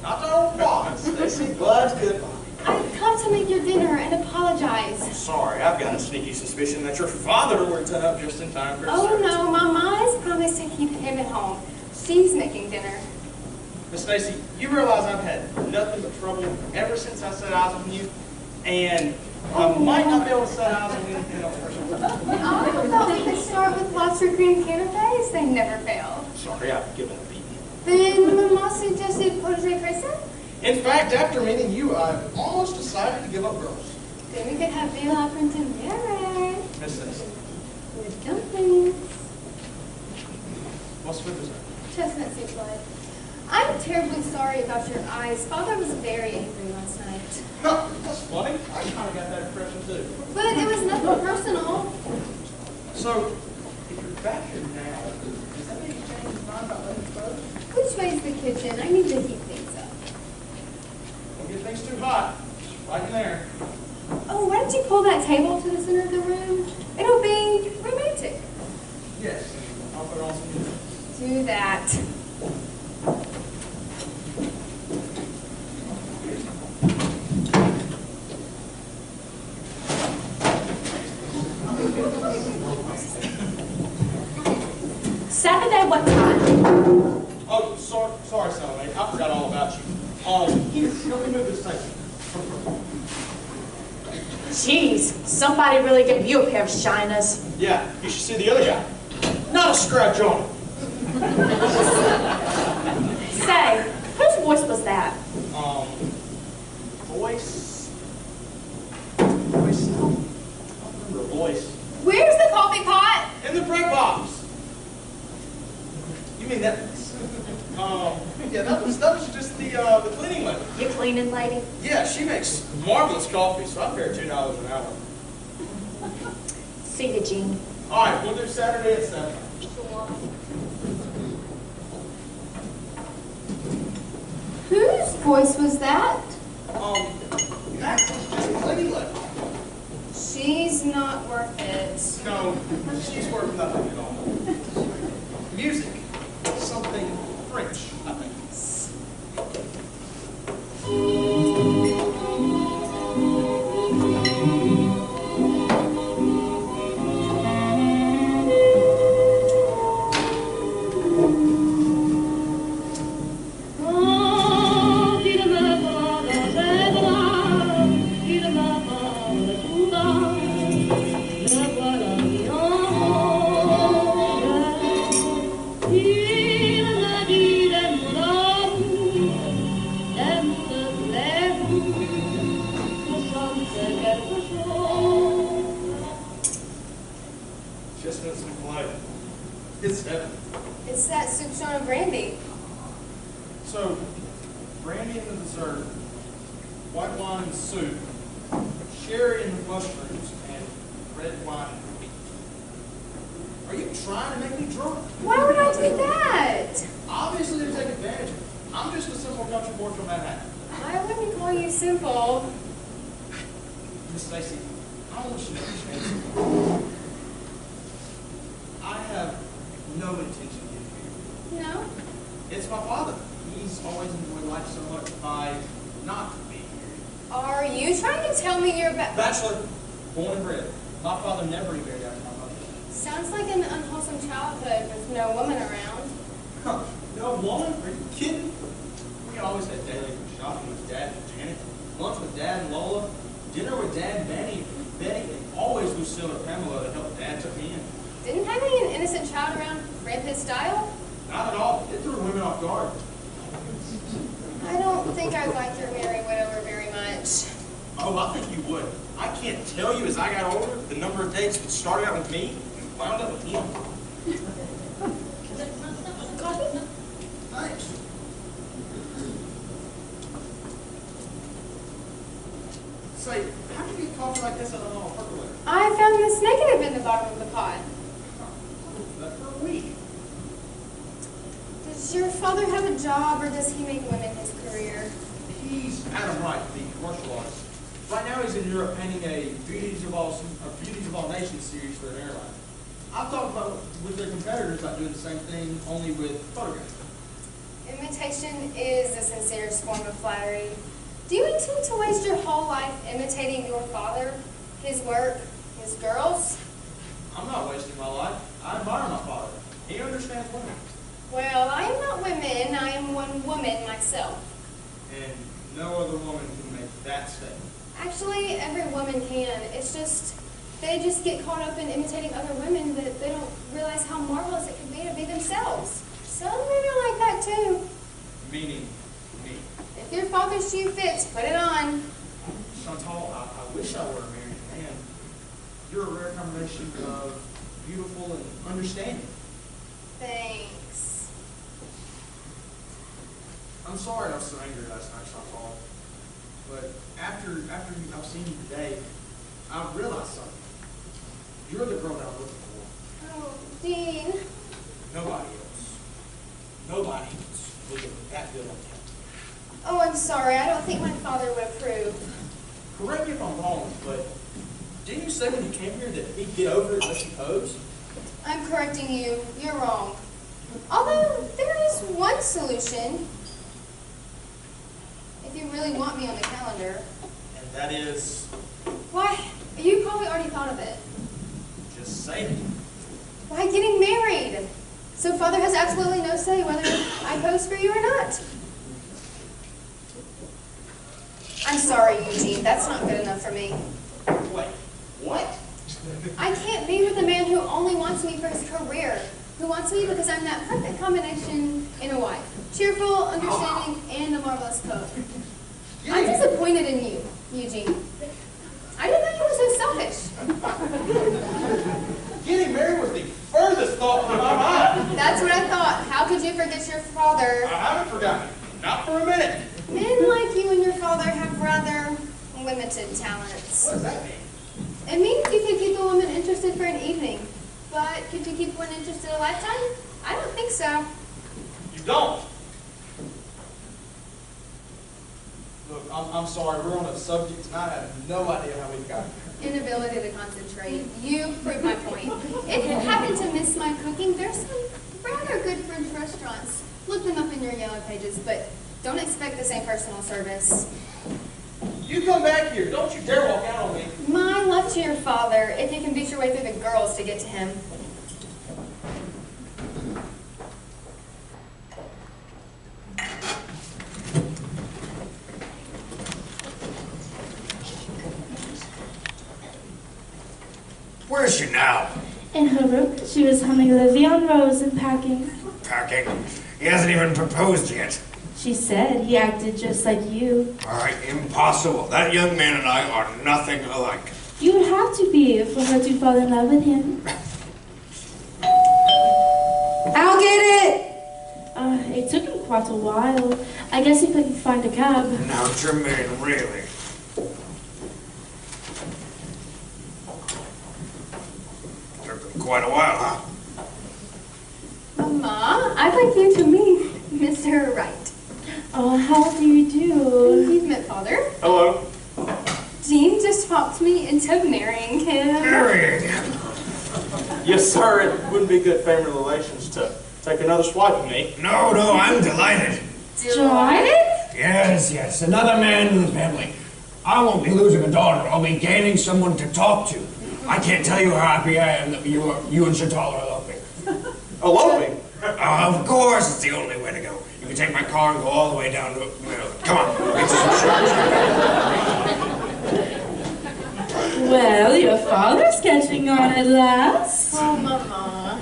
Not our own boss. Stacy, glad goodbye. I've come to make your dinner and apologize. Sorry, I've got a sneaky suspicion that your father worked it up just in time for Oh service. no, Mama has promised to keep him at home. She's making dinner. Miss Stacy, you realize I've had nothing but trouble ever since I set eyes on you, and I might not be able to set eyes on anything else for sure. I thought we could start with lobster cream canapes. They never fail. Sorry, I've given a beating. Then Mama suggested potato crescent. In fact, after meeting you, I've almost decided to give up girls. Then we could have Bella Princeton Barrett. Miss Stacy, With dumplings. what's for dessert? Chestnut souffle. I'm terribly sorry about your eyes. Father was very angry last night. Huh, that's funny. I kind of got that impression too. But it was nothing personal. So, if you're back here now, does that make you change your mind about letting us go? Which way's the kitchen? I need to heat things up. Don't get things too hot. Right in there. Oh, why don't you pull that table to the center of the room? It'll be romantic. Yes, I'll put on some music. Do that. Saturday, what time? Oh, sorry, Salome. I forgot all about you. Here, help me move this table. Jeez, somebody really gave you a pair of shiners. Yeah, you should see the other guy. Not a scratch on him. Say, whose voice was that? Voice. I don't remember a voice. Where's the coffee pot? In the bread box. You mean that? Yeah, that was just the cleaning lady. Your cleaning lady? Yeah, she makes marvelous coffee, so I pay her $2 an hour. See you, Jean. All right, we'll do Saturday at 7. Whose voice was that? That was just the cleaning lady. She's not worth it. No, she's worth nothing at all. Music. Something French, I think. It's heaven. It's that soupçon of brandy. So, brandy in the dessert, white wine and soup, sherry and mushrooms, and red wine and meat. Are you trying to make me drunk? Why would I do that? Obviously, to take advantage of it. I'm just a simple country boy from Manhattan. I wouldn't call you simple. Miss Stacy, I want you to understand something. I have no intention of getting married. No? It's my father. He's always enjoyed life so much by not being married. Are you trying to tell me you're Bachelor, born and bred. My father never remarried after my mother. Sounds like an unwholesome childhood with no woman around. Huh, no woman? Are you kidding? We always had daily shopping with Dad and Janet, lunch with Dad and Lola, dinner with Dad and Betty, and always Lucille or Pamela to help Dad took me in. Didn't having an innocent child around ramp his style? Not at all. It threw women off guard. I don't think I'd like your Mary Widower very much. Oh, I think you would. I can't tell you as I got older the number of dates that started out with me and wound up with him. Coffee? Thanks. Say, how did you get coffee like this on a percolator? I found this negative in the bottom of the pot. That for a week. Does your father have a job, or does he make women his career? He's Adam Wright, the commercial artist. Right now he's in Europe painting a Beauties of All Nations series for an airline. I've talked about with their competitors about doing the same thing, only with photographs. Imitation is the sincerest form of flattery. Do you intend to waste your whole life imitating your father, his work, his girls? I'm not wasting my life. I admire my father. He understands women. Well, I am not women. I am one woman myself. And no other woman can make that statement. Actually, every woman can. It's just, they just get caught up in imitating other women that they don't realize how marvelous it can be to be themselves. Some men are like that too. Meaning me. If your father's shoe fits, put it on. Chantal, I wish I were a married man. You're a rare combination of beautiful and understanding. Thanks. I'm sorry I was so angry last night, Chantal. But after I've seen you today, I've realized something. You're the girl that I'm looking for. Oh, Dean. Nobody else. Nobody else will look that good on you. Oh, I'm sorry. I don't think my father would approve. Correct me if I'm wrong, but didn't you say when you came here that he'd get over it unless you pose? I'm correcting you. You're wrong. Although, there is one solution. If you really want me on the calendar. And that is? Why, you probably already thought of it. Just say it. Why, getting married. So father has absolutely no say whether I pose for you or not. I'm sorry, Eugene. That's not good enough for me. Wait, what? I can't be with a man who only wants me for his career, who wants me because I'm that perfect combination in a wife. Cheerful, understanding, and a marvelous cook. I'm disappointed in you, Eugene. I didn't know you were so selfish. Getting married was the furthest thought from my mind. That's what I thought. How could you forget your father? I haven't forgotten. Not for a minute. Men like you and your father have rather limited talents. What does that mean? It means you can keep a woman interested for an evening, but could you keep one interested a lifetime? I don't think so. You don't. Look, I'm sorry. We're on a subject tonight. I have no idea how we got here. Inability to concentrate. You prove my point. If you happen to miss my cooking, there's some rather good French restaurants. Look them up in your yellow pages, but don't expect the same personal service. You come back here. Don't you dare walk out on me. My love to your father, if you can beat your way through the girls to get to him. Where is she now? In her room, she was humming La Vie en Rose and packing. Packing. He hasn't even proposed yet. She said he acted just like you. All right, impossible. That young man and I are nothing alike. You would have to be for her to fall in love with him. I'll get it. It took him quite a while. I guess he couldn't find a cab. Now, Jermaine, really? Took them quite a while, huh? Mama, I'd like you to meet Mr. Wright. Oh, how do you do? He's my father. Hello. Jean just talked me into marrying him. Marrying him? Yes, sir. It wouldn't be good family relations to take another swipe at me. No, I'm delighted. Delighted? Yes, another man in the family. I won't be losing a daughter. I'll be gaining someone to talk to. I can't tell you how happy I am that you and Chantal are eloping. Eloping? Of course, it's the only way to go. You can take my car and go all the way down to Come on, get you some shirts. Well, your father's catching on at last. Oh, Mama.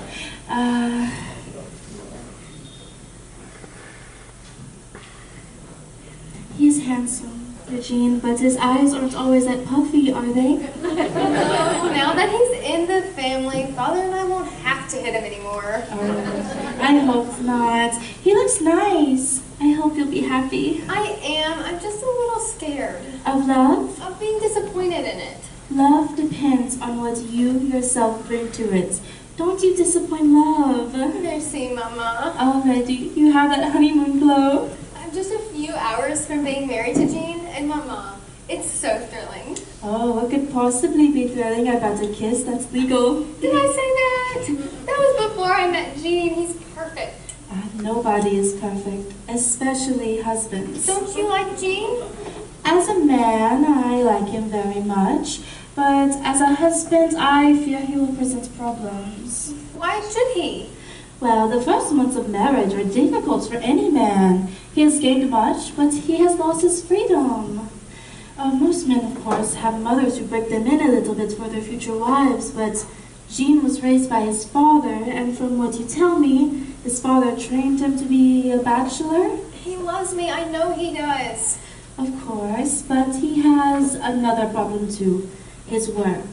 He's handsome, Eugene, but his eyes aren't always that puffy, are they? Oh, now that he's in the family, Father and I won't have to hit him anymore. I hope not. He looks nice. I hope you'll be happy. I am. I'm just a little scared. Of love? Of being disappointed in it. Love depends on what you yourself bring to it. Don't you disappoint love. Merci, Mama. Already, you have that honeymoon glow. I'm just a few hours from being married to Jean and Mama. It's so thrilling. Oh, what could possibly be thrilling about a kiss that's legal? Did I say that? That was before I met Jean. He's perfect. Nobody is perfect, especially husbands. Don't you like Jean? As a man, I like him very much, but as a husband, I fear he will present problems. Why should he? Well, the first months of marriage are difficult for any man. He has gained much, but he has lost his freedom. Most men, of course, have mothers who break them in a little bit for their future wives, but Jean was raised by his father, and from what you tell me, his father trained him to be a bachelor? He loves me. I know he does. Of course, but he has another problem too, his work.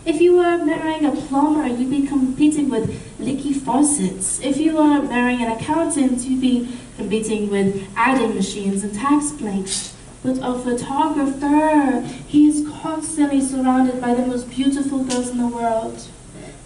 If you are marrying a plumber, you'd be competing with leaky faucets. If you are marrying an accountant, you'd be competing with adding machines and tax blanks. But a photographer, he is constantly surrounded by the most beautiful girls in the world.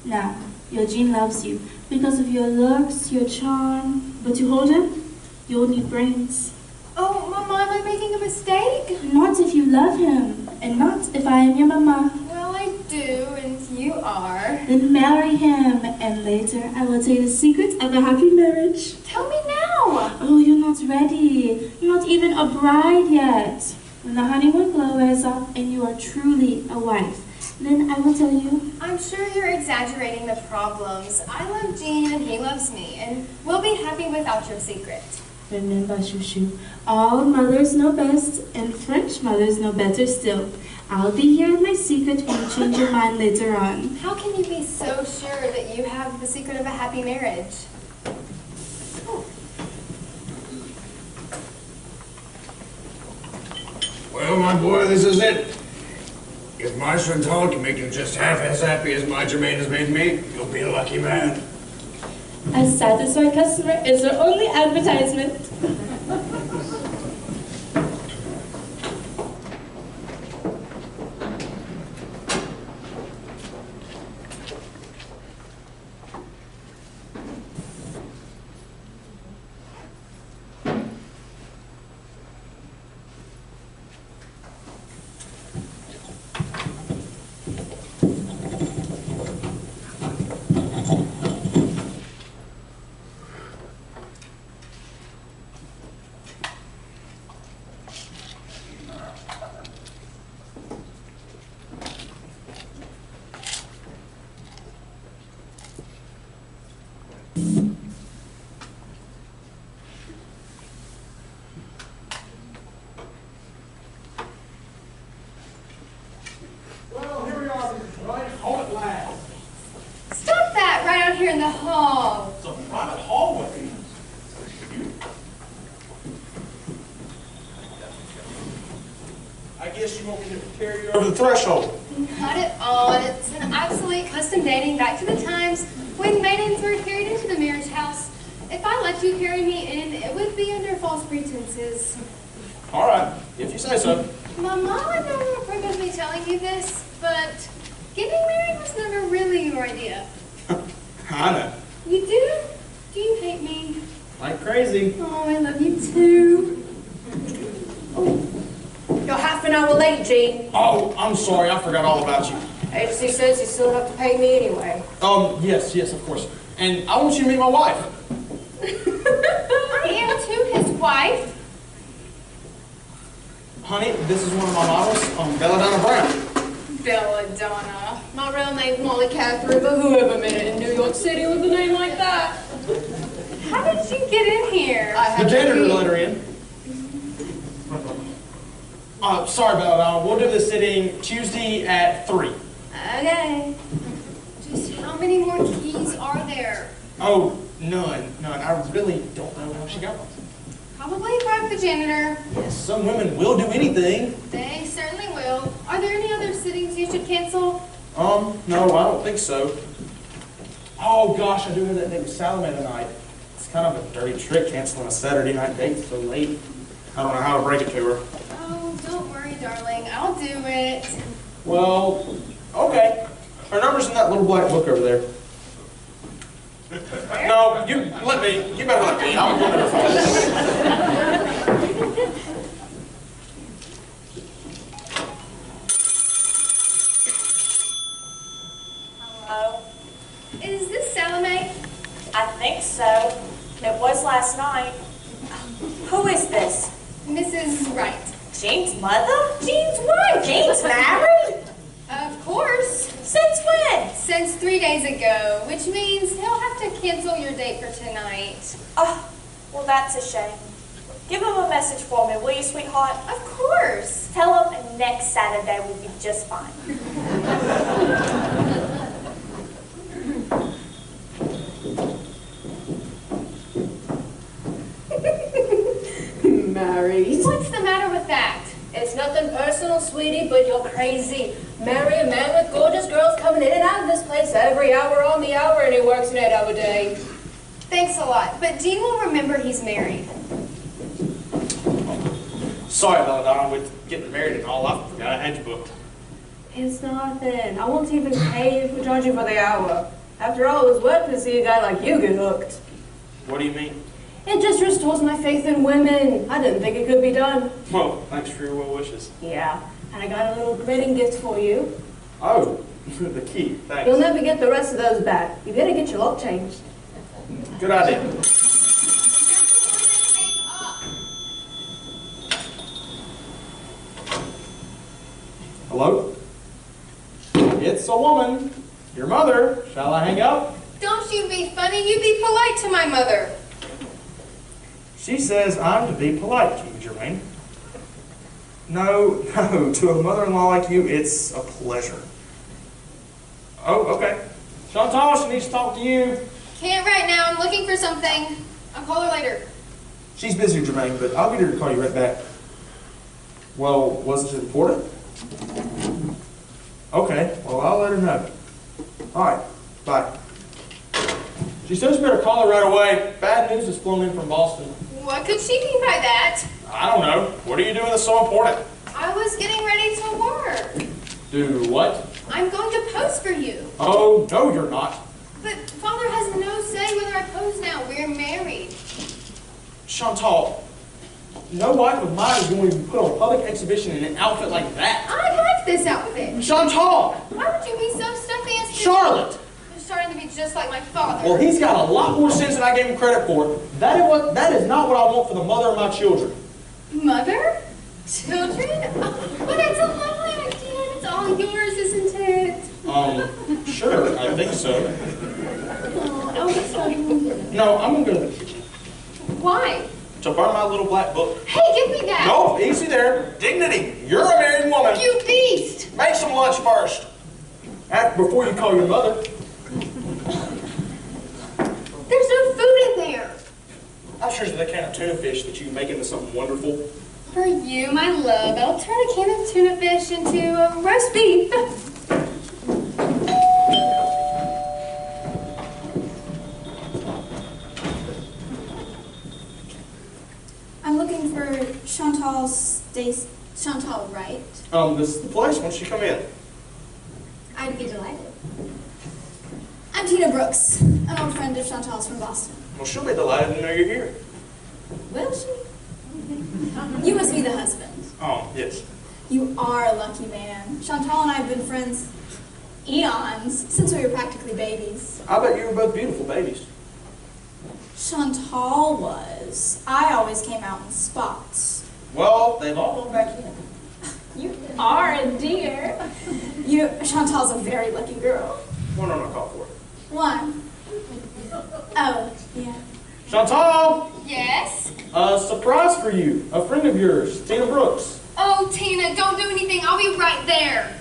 Now, Eugene loves you because of your looks, your charm, but to hold him, you'll need brains. Oh, Mama, am I making a mistake? Not if you love him, and not if I am your mama. Well, I do, and you are. Then marry him, and later I will tell you the secret of a happy marriage. Tell me now. Oh, you're not ready. You're not even a bride yet. When the honeymoon glow wears off and you are truly a wife, then I will tell you. I'm sure you're exaggerating the problems. I love Jean and he loves me, and we'll be happy without your secret. Remember, Chouchou, all mothers know best, and French mothers know better still. I'll be here with my secret when you change your mind later on. How can you be so sure that you have the secret of a happy marriage? Well, my boy, this is it. If my Chantal can make you just half as happy as my Jermaine has made me, you'll be a lucky man. A satisfied customer is their only advertisement. Well, here we are, Mrs. Wright. Home at last. Stop that right out here in the hall. It's a private hallway. I guess you won't get to carry you over the threshold. Not at all. It's an obsolete custom dating back to the times when maidens were carried into the marriage house I let you carry me in, it would be under false pretenses. All right, if you say so. My mom would never approve of me telling you this, but getting married was never really your idea. I know. You do? Do you hate me? Like crazy. Oh, I love you too. You're half an hour late, Gene. Oh, I'm sorry. I forgot all about you. Agency says you still have to pay me anyway. Yes, of course. And I want you to meet my wife. I am too his wife. Honey, this is one of my models, Belladonna Brown. Belladonna. My real name's Molly Catherine, but whoever made it in New York City with a name like that? How did you get in here? The janitor let her in. Sorry, Belladonna. We'll do the sitting Tuesday at 3. Okay. Just how many more keys are there? Oh, none. I really don't know how she got one. Probably bribe the janitor. Yes, some women will do anything. They certainly will. Are there any other sittings you should cancel? No, I don't think so. Oh gosh, I do have that date with Salome tonight. It's kind of a dirty trick canceling a Saturday night date so late. I don't know how to break it to her. Oh, don't worry, darling. I'll do it. Well, okay. Her number's in that little black book over there. No, you better let me. I'm going to her phone. Hello? Is this Salome? I think so. It was last night. Who is this? Mrs. Wright. Jean's mother? Jean's wife? Jean's married? Of course. Since when? Since 3 days ago, which means he'll have to cancel your date for tonight. Oh, well, that's a shame. Give him a message for me, will you, sweetheart? Of course. Tell him next Saturday will be just fine. Married. What's the matter with that? It's nothing personal, sweetie, but you're crazy. Marry a man with gorgeous girls coming in and out of this place every hour on the hour, and he works an 8-hour day. Thanks a lot, but Dean will remember he's married. Sorry, Belladonna, with getting married and all. I forgot I had you booked. It's nothing. I won't even pay if we charge you for the hour. After all, it was worth to see a guy like you get hooked. What do you mean? It just restores my faith in women. I didn't think it could be done. Well, thanks for your well wishes. Yeah, and I got a little wedding gift for you. Oh, the key. Thanks. You'll never get the rest of those back. You better get your lock changed. Good idea. Hello? It's a woman. Your mother. Shall I hang up? Don't you be funny. You be polite to my mother. She says I'm to be polite, King Germain. No, to a mother-in-law like you, it's a pleasure. Oh, okay. Chantal, she needs to talk to you. Can't right now. I'm looking for something. I'll call her later. She's busy, Germain, but I'll get her to call you right back. Well, was it important? Okay, well, I'll let her know. All right, bye. She says you better call her right away. Bad news has flown in from Boston. What could she mean by that? I don't know. What are you doing that's so important? I was getting ready to work. Do what? I'm going to pose for you. Oh, no, you're not. But Father has no say whether I pose now. We're married. Chantal, no wife of mine is going to be put on a public exhibition in an outfit like that. I like this outfit. Chantal! Why would you be so stuffy as to... Charlotte! You're starting to be just like my father. Well, he's got a lot more sense than I gave him credit for. That is not what I want for the mother of my children. Mother? Children? Oh, well, that's a lovely idea. It's all yours, isn't it? Sure, I think so. Oh, No, I'm going to go to the kitchen. why? To burn my little black book. Hey, give me that. No, easy there. Dignity. You're a married woman. You beast. Make some lunch first. Before you call your mother. There's no food in there. I'm sure that can of tuna fish that you make into something wonderful. For you, my love, I'll turn a can of tuna fish into roast beef. Chantal, right? This is the place. Why don't you come in? I'd be delighted. I'm Tina Brooks, an old friend of Chantal's from Boston. Well, she'll be delighted to know you're here. Will she? You must be the husband. Oh, yes. You are a lucky man. Chantal and I have been friends eons, since we were practically babies. I bet you were both beautiful babies. Chantal was. I always came out in spots. Well, they've all gone back in. You are a dear. Chantal's a very lucky girl. One on a call for it. One. Oh, yeah. Chantal! Yes? A surprise for you. A friend of yours, Tina Brooks. Oh, Tina, don't do anything. I'll be right there.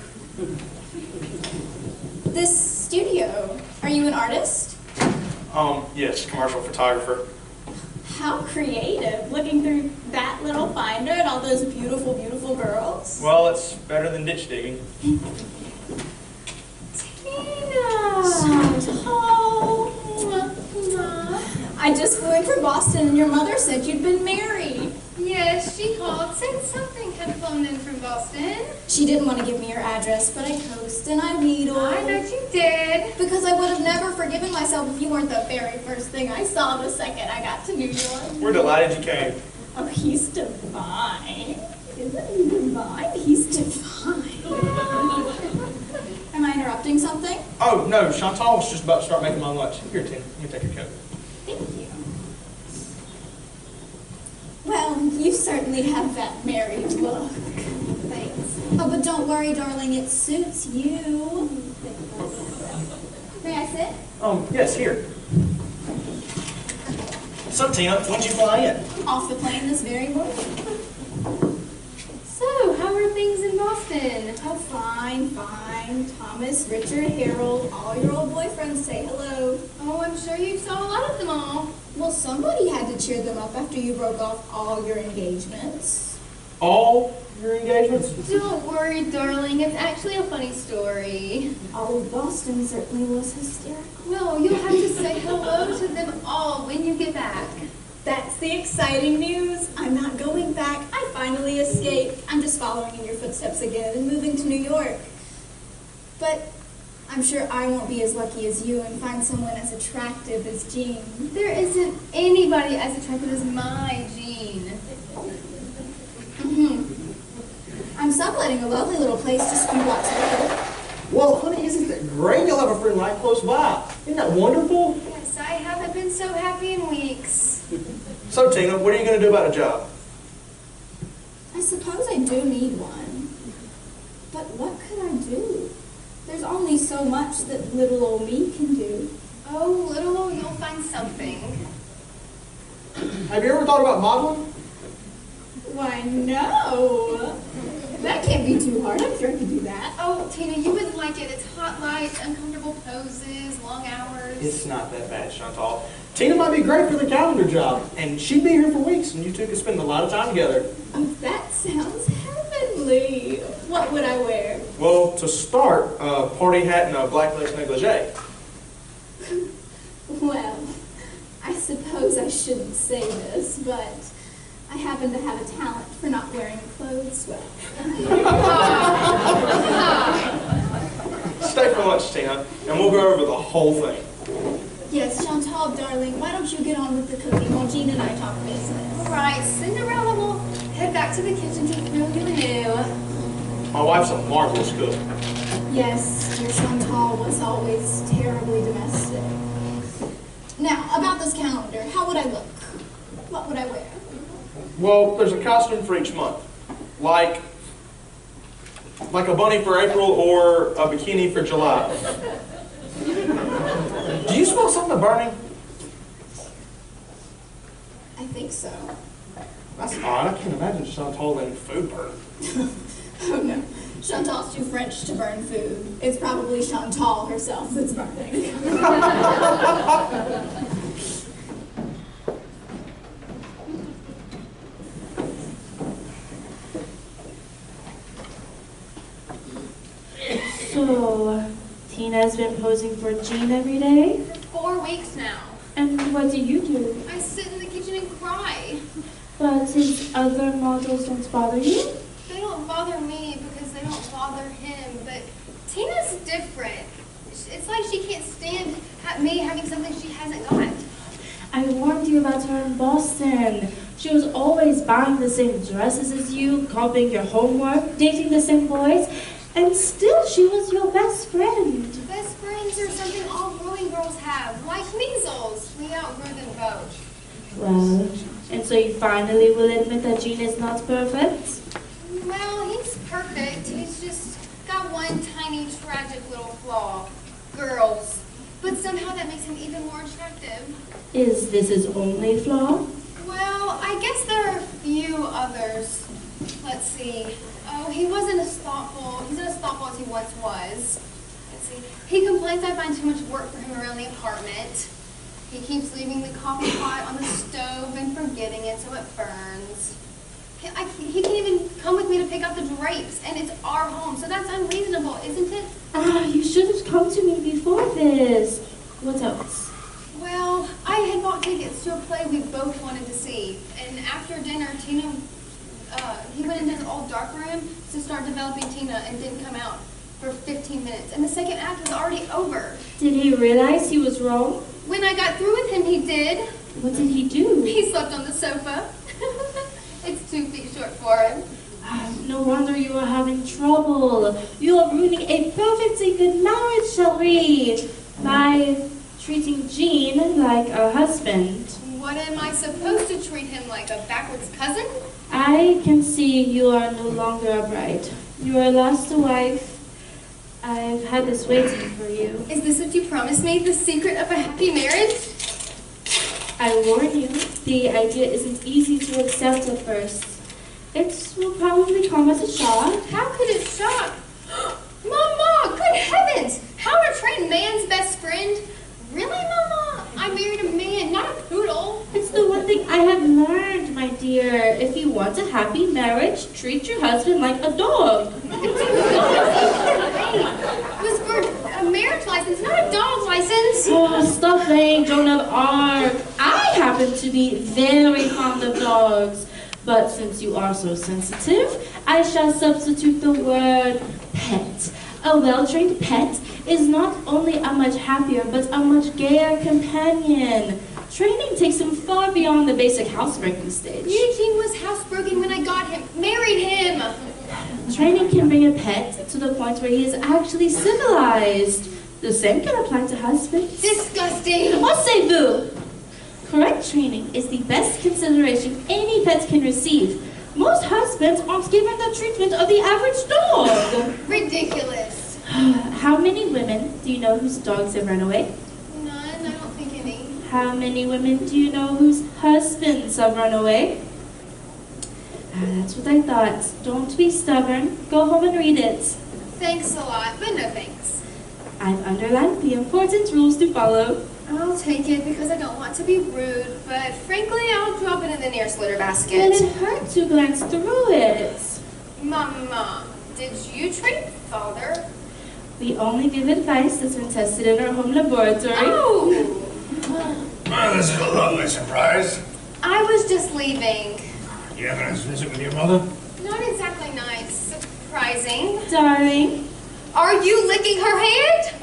This studio, are you an artist? Yes, commercial photographer. How creative, looking through that little finder and all those beautiful, beautiful girls. Well, it's better than ditch digging. Tina! Chantal! I just flew in from Boston and your mother said you'd been married. Yes, she called, said something had flown in from Boston. She didn't want to give me her address, but I coaxed and I wheedled. I bet you did. Because I would have never forgiven myself if you weren't the very first thing I saw the second I got to New York. We're delighted you came. Oh, he's divine. Isn't he divine? He's divine. Am I interrupting something? Oh, no, Chantal was just about to start making my lunch. Here, Tina, you take your coat. Thank you. Well, you certainly have that married look. Thanks. Oh, but don't worry, darling, it suits you. May I sit? Yes, here. So, Tina, when'd you fly in? Off the plane this very morning. So, how are things in Boston? Oh, fine, fine. Thomas, Richard, Harold, all your old boyfriends say hello. Oh, I'm sure you saw a lot of them all. Well, somebody had to cheer them up after you broke off all your engagements. All your engagements? Don't worry, darling. It's actually a funny story. Oh, Boston certainly was hysterical. Well, you'll have to say hello to them all when you get back. That's the exciting news. I'm not going back. I finally escaped. I'm just following in your footsteps again and moving to New York. But I'm sure I won't be as lucky as you and find someone as attractive as Jean. There isn't anybody as attractive as my Jean. I'm subletting a lovely little place just a few blocks away. Well, honey, isn't that great? You'll have a friend right close by. Isn't that wonderful? Yes, I haven't been so happy in weeks. So, Tina, what are you going to do about a job? I suppose I do need one. But what could I do? There's only so much that little old me can do. Oh, little old, you'll find something. Have you ever thought about modeling? Why, no. That can't be too hard. I'm sure I could do that. Oh, Tina, you would like it. It's hot lights, uncomfortable poses, long hours. It's not that bad, Chantal. Tina might be great for the calendar job, and she'd be here for weeks, and you two could spend a lot of time together. Oh, that sounds heavenly. What would I wear? Well, to start, a party hat and a black lace negligee. Well, I suppose I shouldn't say this, but I happen to have a talent for not wearing clothes well. Stay for lunch, Tina, and we'll go over the whole thing. Yes, Chantal, darling, why don't you get on with the cooking while Jean and I talk business? All right, Cinderella will head back to the kitchen to grill you anew. My wife's a marvelous cook. Yes, dear Chantal was always terribly domestic. Now, about this calendar, how would I look? What would I wear? Well, there's a costume for each month. Like a bunny for April or a bikini for July. Do you smell something burning? I think so. That's odd. I can't imagine Chantal letting food burn. Oh no, Chantal's too French to burn food. It's probably Chantal herself that's burning. So, Tina's been posing for Jean every day? For 4 weeks now. And what do you do? I sit in the kitchen and cry. But his other models don't bother you? They don't bother me because they don't bother him, but Tina's different. It's like she can't stand me having something she hasn't got. I warned you about her in Boston. She was always buying the same dresses as you, copying your homework, dating the same boys, and still she was your best friend. Best friends are something all growing girls have, like measles. We outgrew them both. Well, and so you finally will admit that Gene is not perfect? Well, he's perfect. He's just got one tiny, tragic little flaw. Girls. But somehow that makes him even more attractive. Is this his only flaw? Well, I guess there are a few others. Let's see. Oh, he wasn't as thoughtful. He's not as thoughtful as he once was. Let's see. He complains I find too much work for him around the apartment. He keeps leaving the coffee pot on the stove and forgetting it so it burns. He can't even come with me to pick up the drapes, and it's our home, so that's unreasonable, isn't it? You should have come to me before this. What else? Well, I had bought tickets to a play we both wanted to see, and after dinner, Tina, he went into his old dark room to start developing Tina and didn't come out for 15 minutes, and the second act was already over. Did he realize he was wrong? When I got through with him, he did. What did he do? He slept on the sofa. It's 2 feet short for him. No wonder you are having trouble. You are ruining a perfectly good marriage, Shelley, by treating Gene like a husband. What am I supposed to treat him like, a backwards cousin? I can see you are no longer a bride. You are lost a wife. I've had this waiting for you. Is this what you promised me, the secret of a happy marriage? I warn you, the idea isn't easy to accept at first. It will probably come as a shock. How could it shock? Mama, good heavens! How a trained man's best friend? Really, Mama? I married a man, not a poodle. It's the one thing I have learned, my dear. If you want a happy marriage, treat your husband like a dog. Hey, it was for a marriage license, not a dog license. Oh, stop playing Joan of Arc. I happen to be very fond of dogs. But since you are so sensitive, I shall substitute the word pet. A well-trained pet is not only a much happier, but a much gayer companion. Training takes him far beyond the basic housebreaking stage. Eugene was housebroken when I got him, married him. Training can bring a pet to the point where he is actually civilized. The same can apply to husbands. Disgusting. What say vous? Correct training is the best consideration any pet can receive. Most husbands aren't given the treatment of the average dog. Ridiculous. How many women do you know whose dogs have run away? None, I don't think any. How many women do you know whose husbands have run away? That's what I thought. Don't be stubborn. Go home and read it. Thanks a lot, but no thanks. I've underlined the important rules to follow. I'll take it because I don't want to be rude, but frankly, I'll drop it in the nearest litter basket. Well, it hurt to glance through it. Mama, did you train father? We only give advice that's been tested in our home laboratory. Oh! Well, this is a lovely surprise. I was just leaving. You have a nice visit with your mother? Not exactly nice. Surprising. Darling. Are you licking her hand?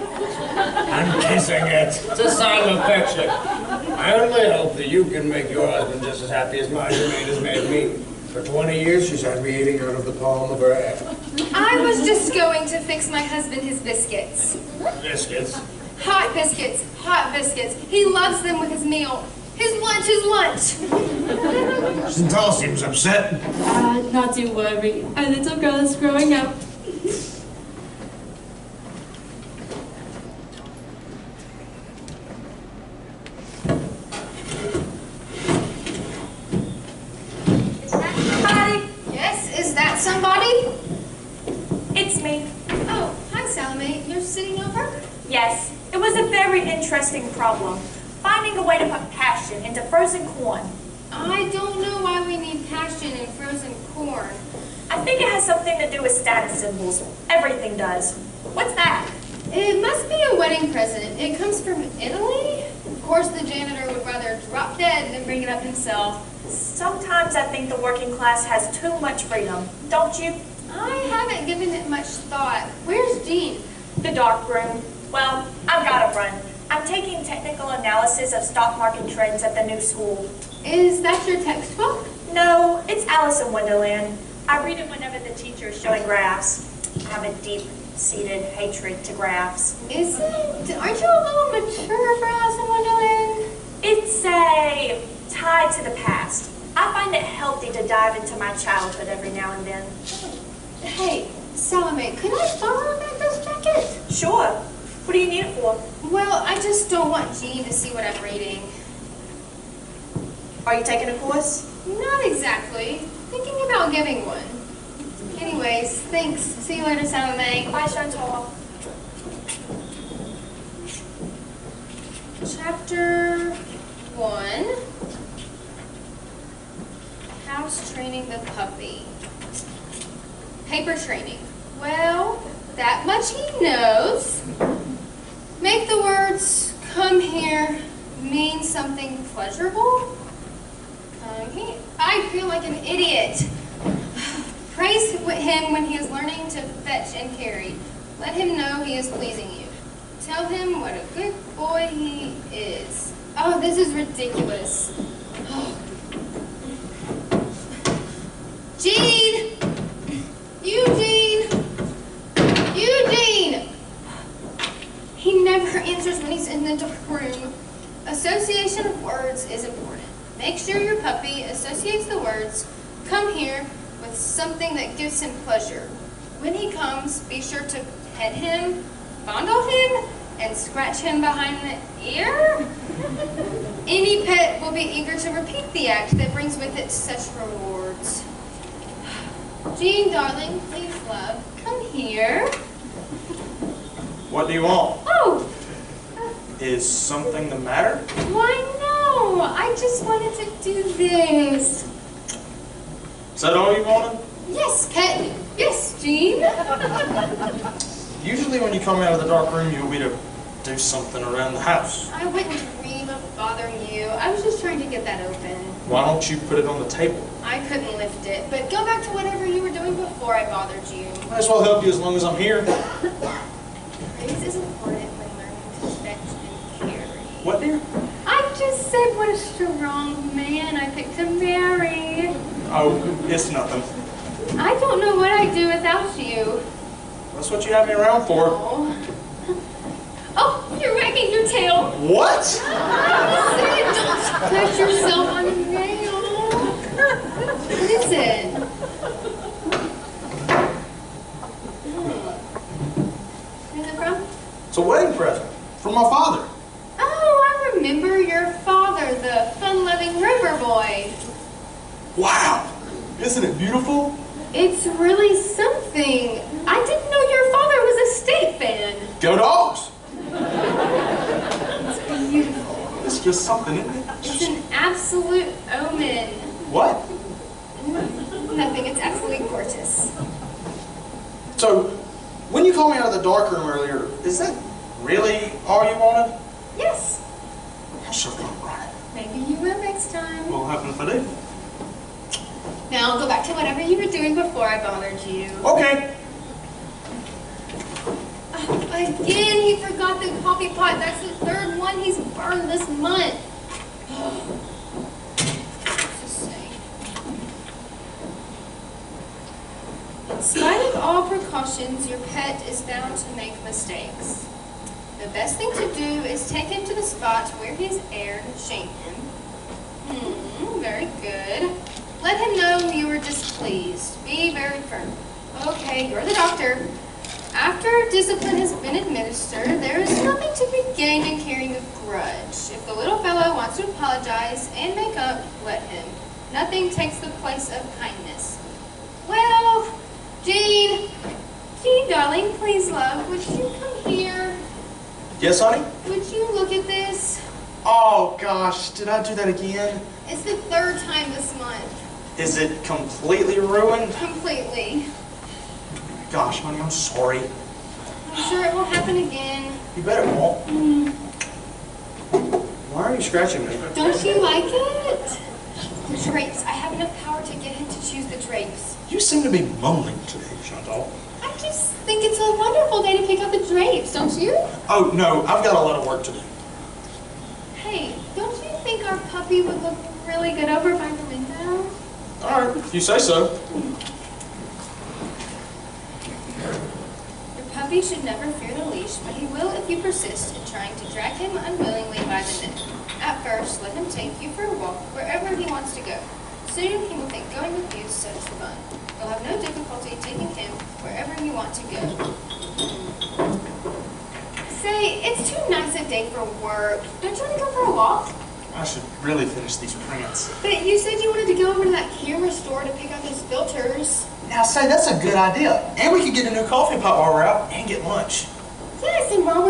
I'm kissing it. It's a sign of affection. I only hope that you can make your husband just as happy as my maid has made me. For 20 years, she's had me eating out of the palm of her hand. I was just going to fix my husband his biscuits. Biscuits? Hot biscuits. Hot biscuits. He loves them with his meal. His lunch is lunch. Chantal seems upset. Not to worry. Our little girl is growing up. Yes, is that somebody? It's me. Oh, hi Salome. You're sitting over? Yes, it was a very interesting problem. Finding a way to put passion into frozen corn. I don't know why we need passion in frozen corn. I think it has something to do with status symbols. Everything does. What's that? It must be a wedding present. It comes from Italy? Of course the janitor would rather drop dead than bring it up himself. Sometimes I think the working class has too much freedom, don't you? I haven't given it much thought. Where's Jean? The dark room. Well, I've got to run. I'm taking technical analysis of stock market trends at the new school. Is that your textbook? No, it's Alice in Wonderland. I read it whenever the teacher is showing graphs. I have a deep-seated hatred to graphs. Is it? Aren't you a little mature for Alice in Wonderland? It's a tie to the past. I find it healthy to dive into my childhood every now and then. Hey, Salome, could I borrow that dust jacket? Sure. What do you need it for? Well, I just don't want Jean to see what I'm reading. Are you taking a course? Not exactly. Thinking about giving one. Anyways, thanks. See you later, Salome. Bye, Chantal. Chapter 1. House training the puppy. Paper training. Well, that much he knows. Make the words, come here, mean something pleasurable. I feel like an idiot. Praise him when he is learning to fetch and carry. Let him know he is pleasing you. Tell him what a good boy he is. Oh, this is ridiculous. Jean! Eugene! Eugene! He never answers when he's in the dark room. Association of words is important. Make sure your puppy associates the words, come here, with something that gives him pleasure. When he comes, be sure to pet him, fondle him, and scratch him behind the ear. Any pet will be eager to repeat the act that brings with it such rewards. Jean, darling, please, love, come here. What do you want? Oh! Is something the matter? Why, no. I just wanted to do this. Is that all you wanted? Yes, pet. Yes, Jean. Usually when you come out of the dark room, you want me to do something around the house. I wouldn't dream of bothering you. I was just trying to get that open. Why don't you put it on the table? I couldn't lift it, but go back to whatever you were doing before I bothered you. Might as well help you as long as I'm here. Praise is important when learning to fetch and carry. What, dear? I just said what a strong man I picked to marry. Oh, it's nothing. I don't know what I'd do without you. That's what you have me around for. Oh, you're wagging your tail. What? I said don't scratch yourself on the nail. What is it? Where's it from? It's a wedding present from my father. Oh, I remember your father, the fun-loving river boy. Wow! Isn't it beautiful? It's really something. I didn't know your father was a state fan. Go Dogs! It's beautiful. It's just something, isn't it? It's an absolute omen. What? Nothing, it's absolutely gorgeous. So, when you called me out of the dark room earlier, is that really all you wanted? Yes. I should have gone right. Maybe you will next time. What'll happen if I do? Now go back to whatever you were doing before I bothered you. Okay. Oh, again, he forgot the coffee pot. That's the third one he's burned this month. In spite of all precautions, your pet is bound to make mistakes. The best thing to do is take him to the spot where he's aired and shame him. Very good. Let him know you were displeased. Be very firm. Okay, you're the doctor. After discipline has been administered, there is nothing to be gained in carrying a grudge. If the little fellow wants to apologize and make up, let him. Nothing takes the place of kindness. Well, Jean, darling, please, love, would you come here? Yes, honey? Would you look at this? Oh, gosh, did I do that again? It's the third time this month. Is it completely ruined? Completely. Gosh, honey, I'm sorry. I'm sure it will happen again. You bet it won't. Why are you scratching me? Don't you like it? The drapes. I have enough power to get him to choose the drapes. You seem to be mumbling today, Chantal. I just think it's a wonderful day to pick out the drapes, don't you? Oh, no, I've got a lot of work to do. Hey, don't you think our puppy would look really good over by the window? All right, if you say so. Your puppy should never fear the leash, but he will if you persist in trying to drag him unwillingly by the neck. At first, let him take you for a walk wherever he wants to go. Soon he will think going with you is such fun. You'll have no difficulty taking him wherever you want to go. Say, it's too nice a day for work. Don't you want to go for a walk? I should really finish these prints. But you said you wanted to go over to that camera store to pick out those filters. Now, say, that's a good idea. And we could get a new coffee pot while we're out and get lunch. Yes, and while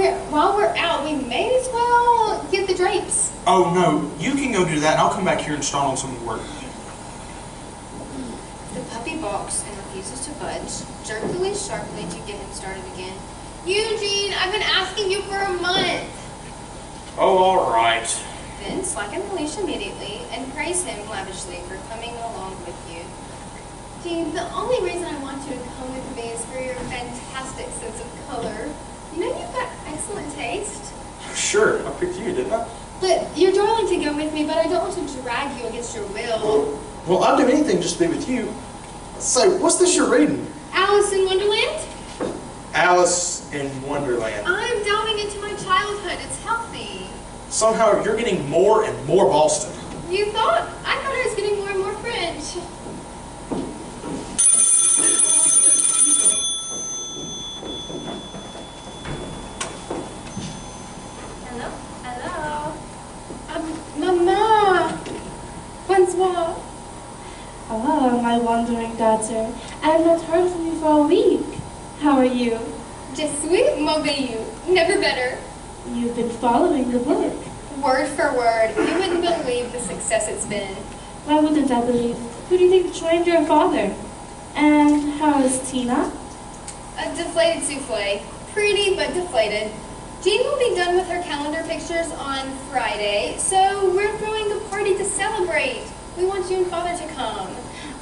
we're out, we may as well get the drapes. Oh, no, you can go do that, and I'll come back here and start on some work. The puppy balks and refuses to budge. Jerk the leash sharply to get him started again. Eugene, I've been asking you for a month. Oh, all right. Then slacken the leash immediately and praise him lavishly for coming along with you. Gene, the only reason I want you to come with me is for your fantastic sense of color. You know you've got excellent taste. Sure, I picked you, didn't I? But you're darling to go with me, but I don't want to drag you against your will. Well, I'd do anything just to be with you. So, what's this you're reading? Alice in Wonderland? Alice in Wonderland. I'm delving into my childhood. It's healthy. Somehow, you're getting more and more Boston. You thought? I thought I was getting more and more French. Hello? Hello? Mama! Bonsoir. Oh, my wandering daughter. I have not heard from you for a week. How are you? Je suis merveilleux. Never better. You've been following the book. Word for word. You wouldn't believe the success it's been. Why wouldn't I believe? Who do you think trained your father? And how is Tina? A deflated souffle. Pretty, but deflated. Jean will be done with her calendar pictures on Friday, so we're throwing a party to celebrate. We want you and Father to come.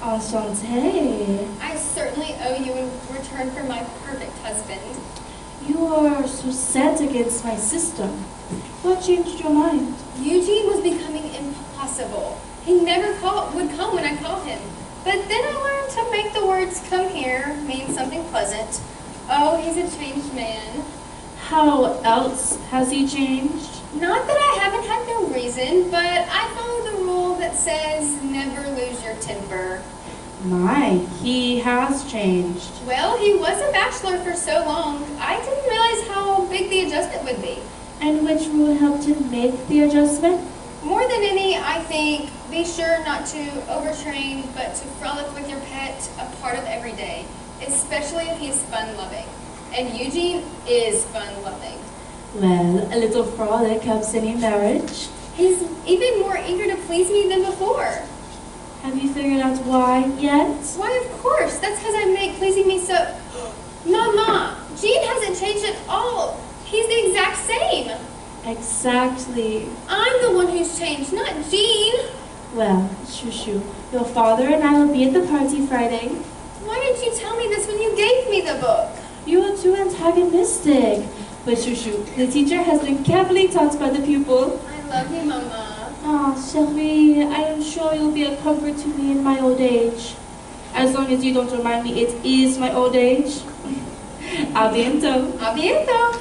Enchanté. I certainly owe you in return for my perfect husband. You are so set against my system. What changed your mind? Eugene was becoming impossible. He never would come when I called him. But then I learned to make the words "come here" mean something pleasant. Oh, he's a changed man. How else has he changed? Not that I haven't had no reason, but I follow the rule that says never lose your temper. My, he has changed. Well, he was a bachelor for so long, I didn't realize how big the adjustment would be. And which rule helped him make the adjustment? More than any, I think, be sure not to overtrain, but to frolic with your pet a part of every day, especially if he's fun-loving. And Eugene is fun-loving. Well, a little frolic helps any marriage. He's even more eager to please me than before. Have you figured out why yet? Why, of course. That's because I make pleasing me so... Mama, Gene hasn't changed at all. He's the exact same. Exactly. I'm the one who's changed, not Gene. Well, Shushu, your father and I will be at the party Friday. Why didn't you tell me this when you gave me the book? You are too antagonistic. But Shushu, the teacher has been carefully taught by the pupil. I love you, Mama. Ah, chérie, I am sure you'll be a comfort to me in my old age. As long as you don't remind me it is my old age. A bientôt. A bientôt.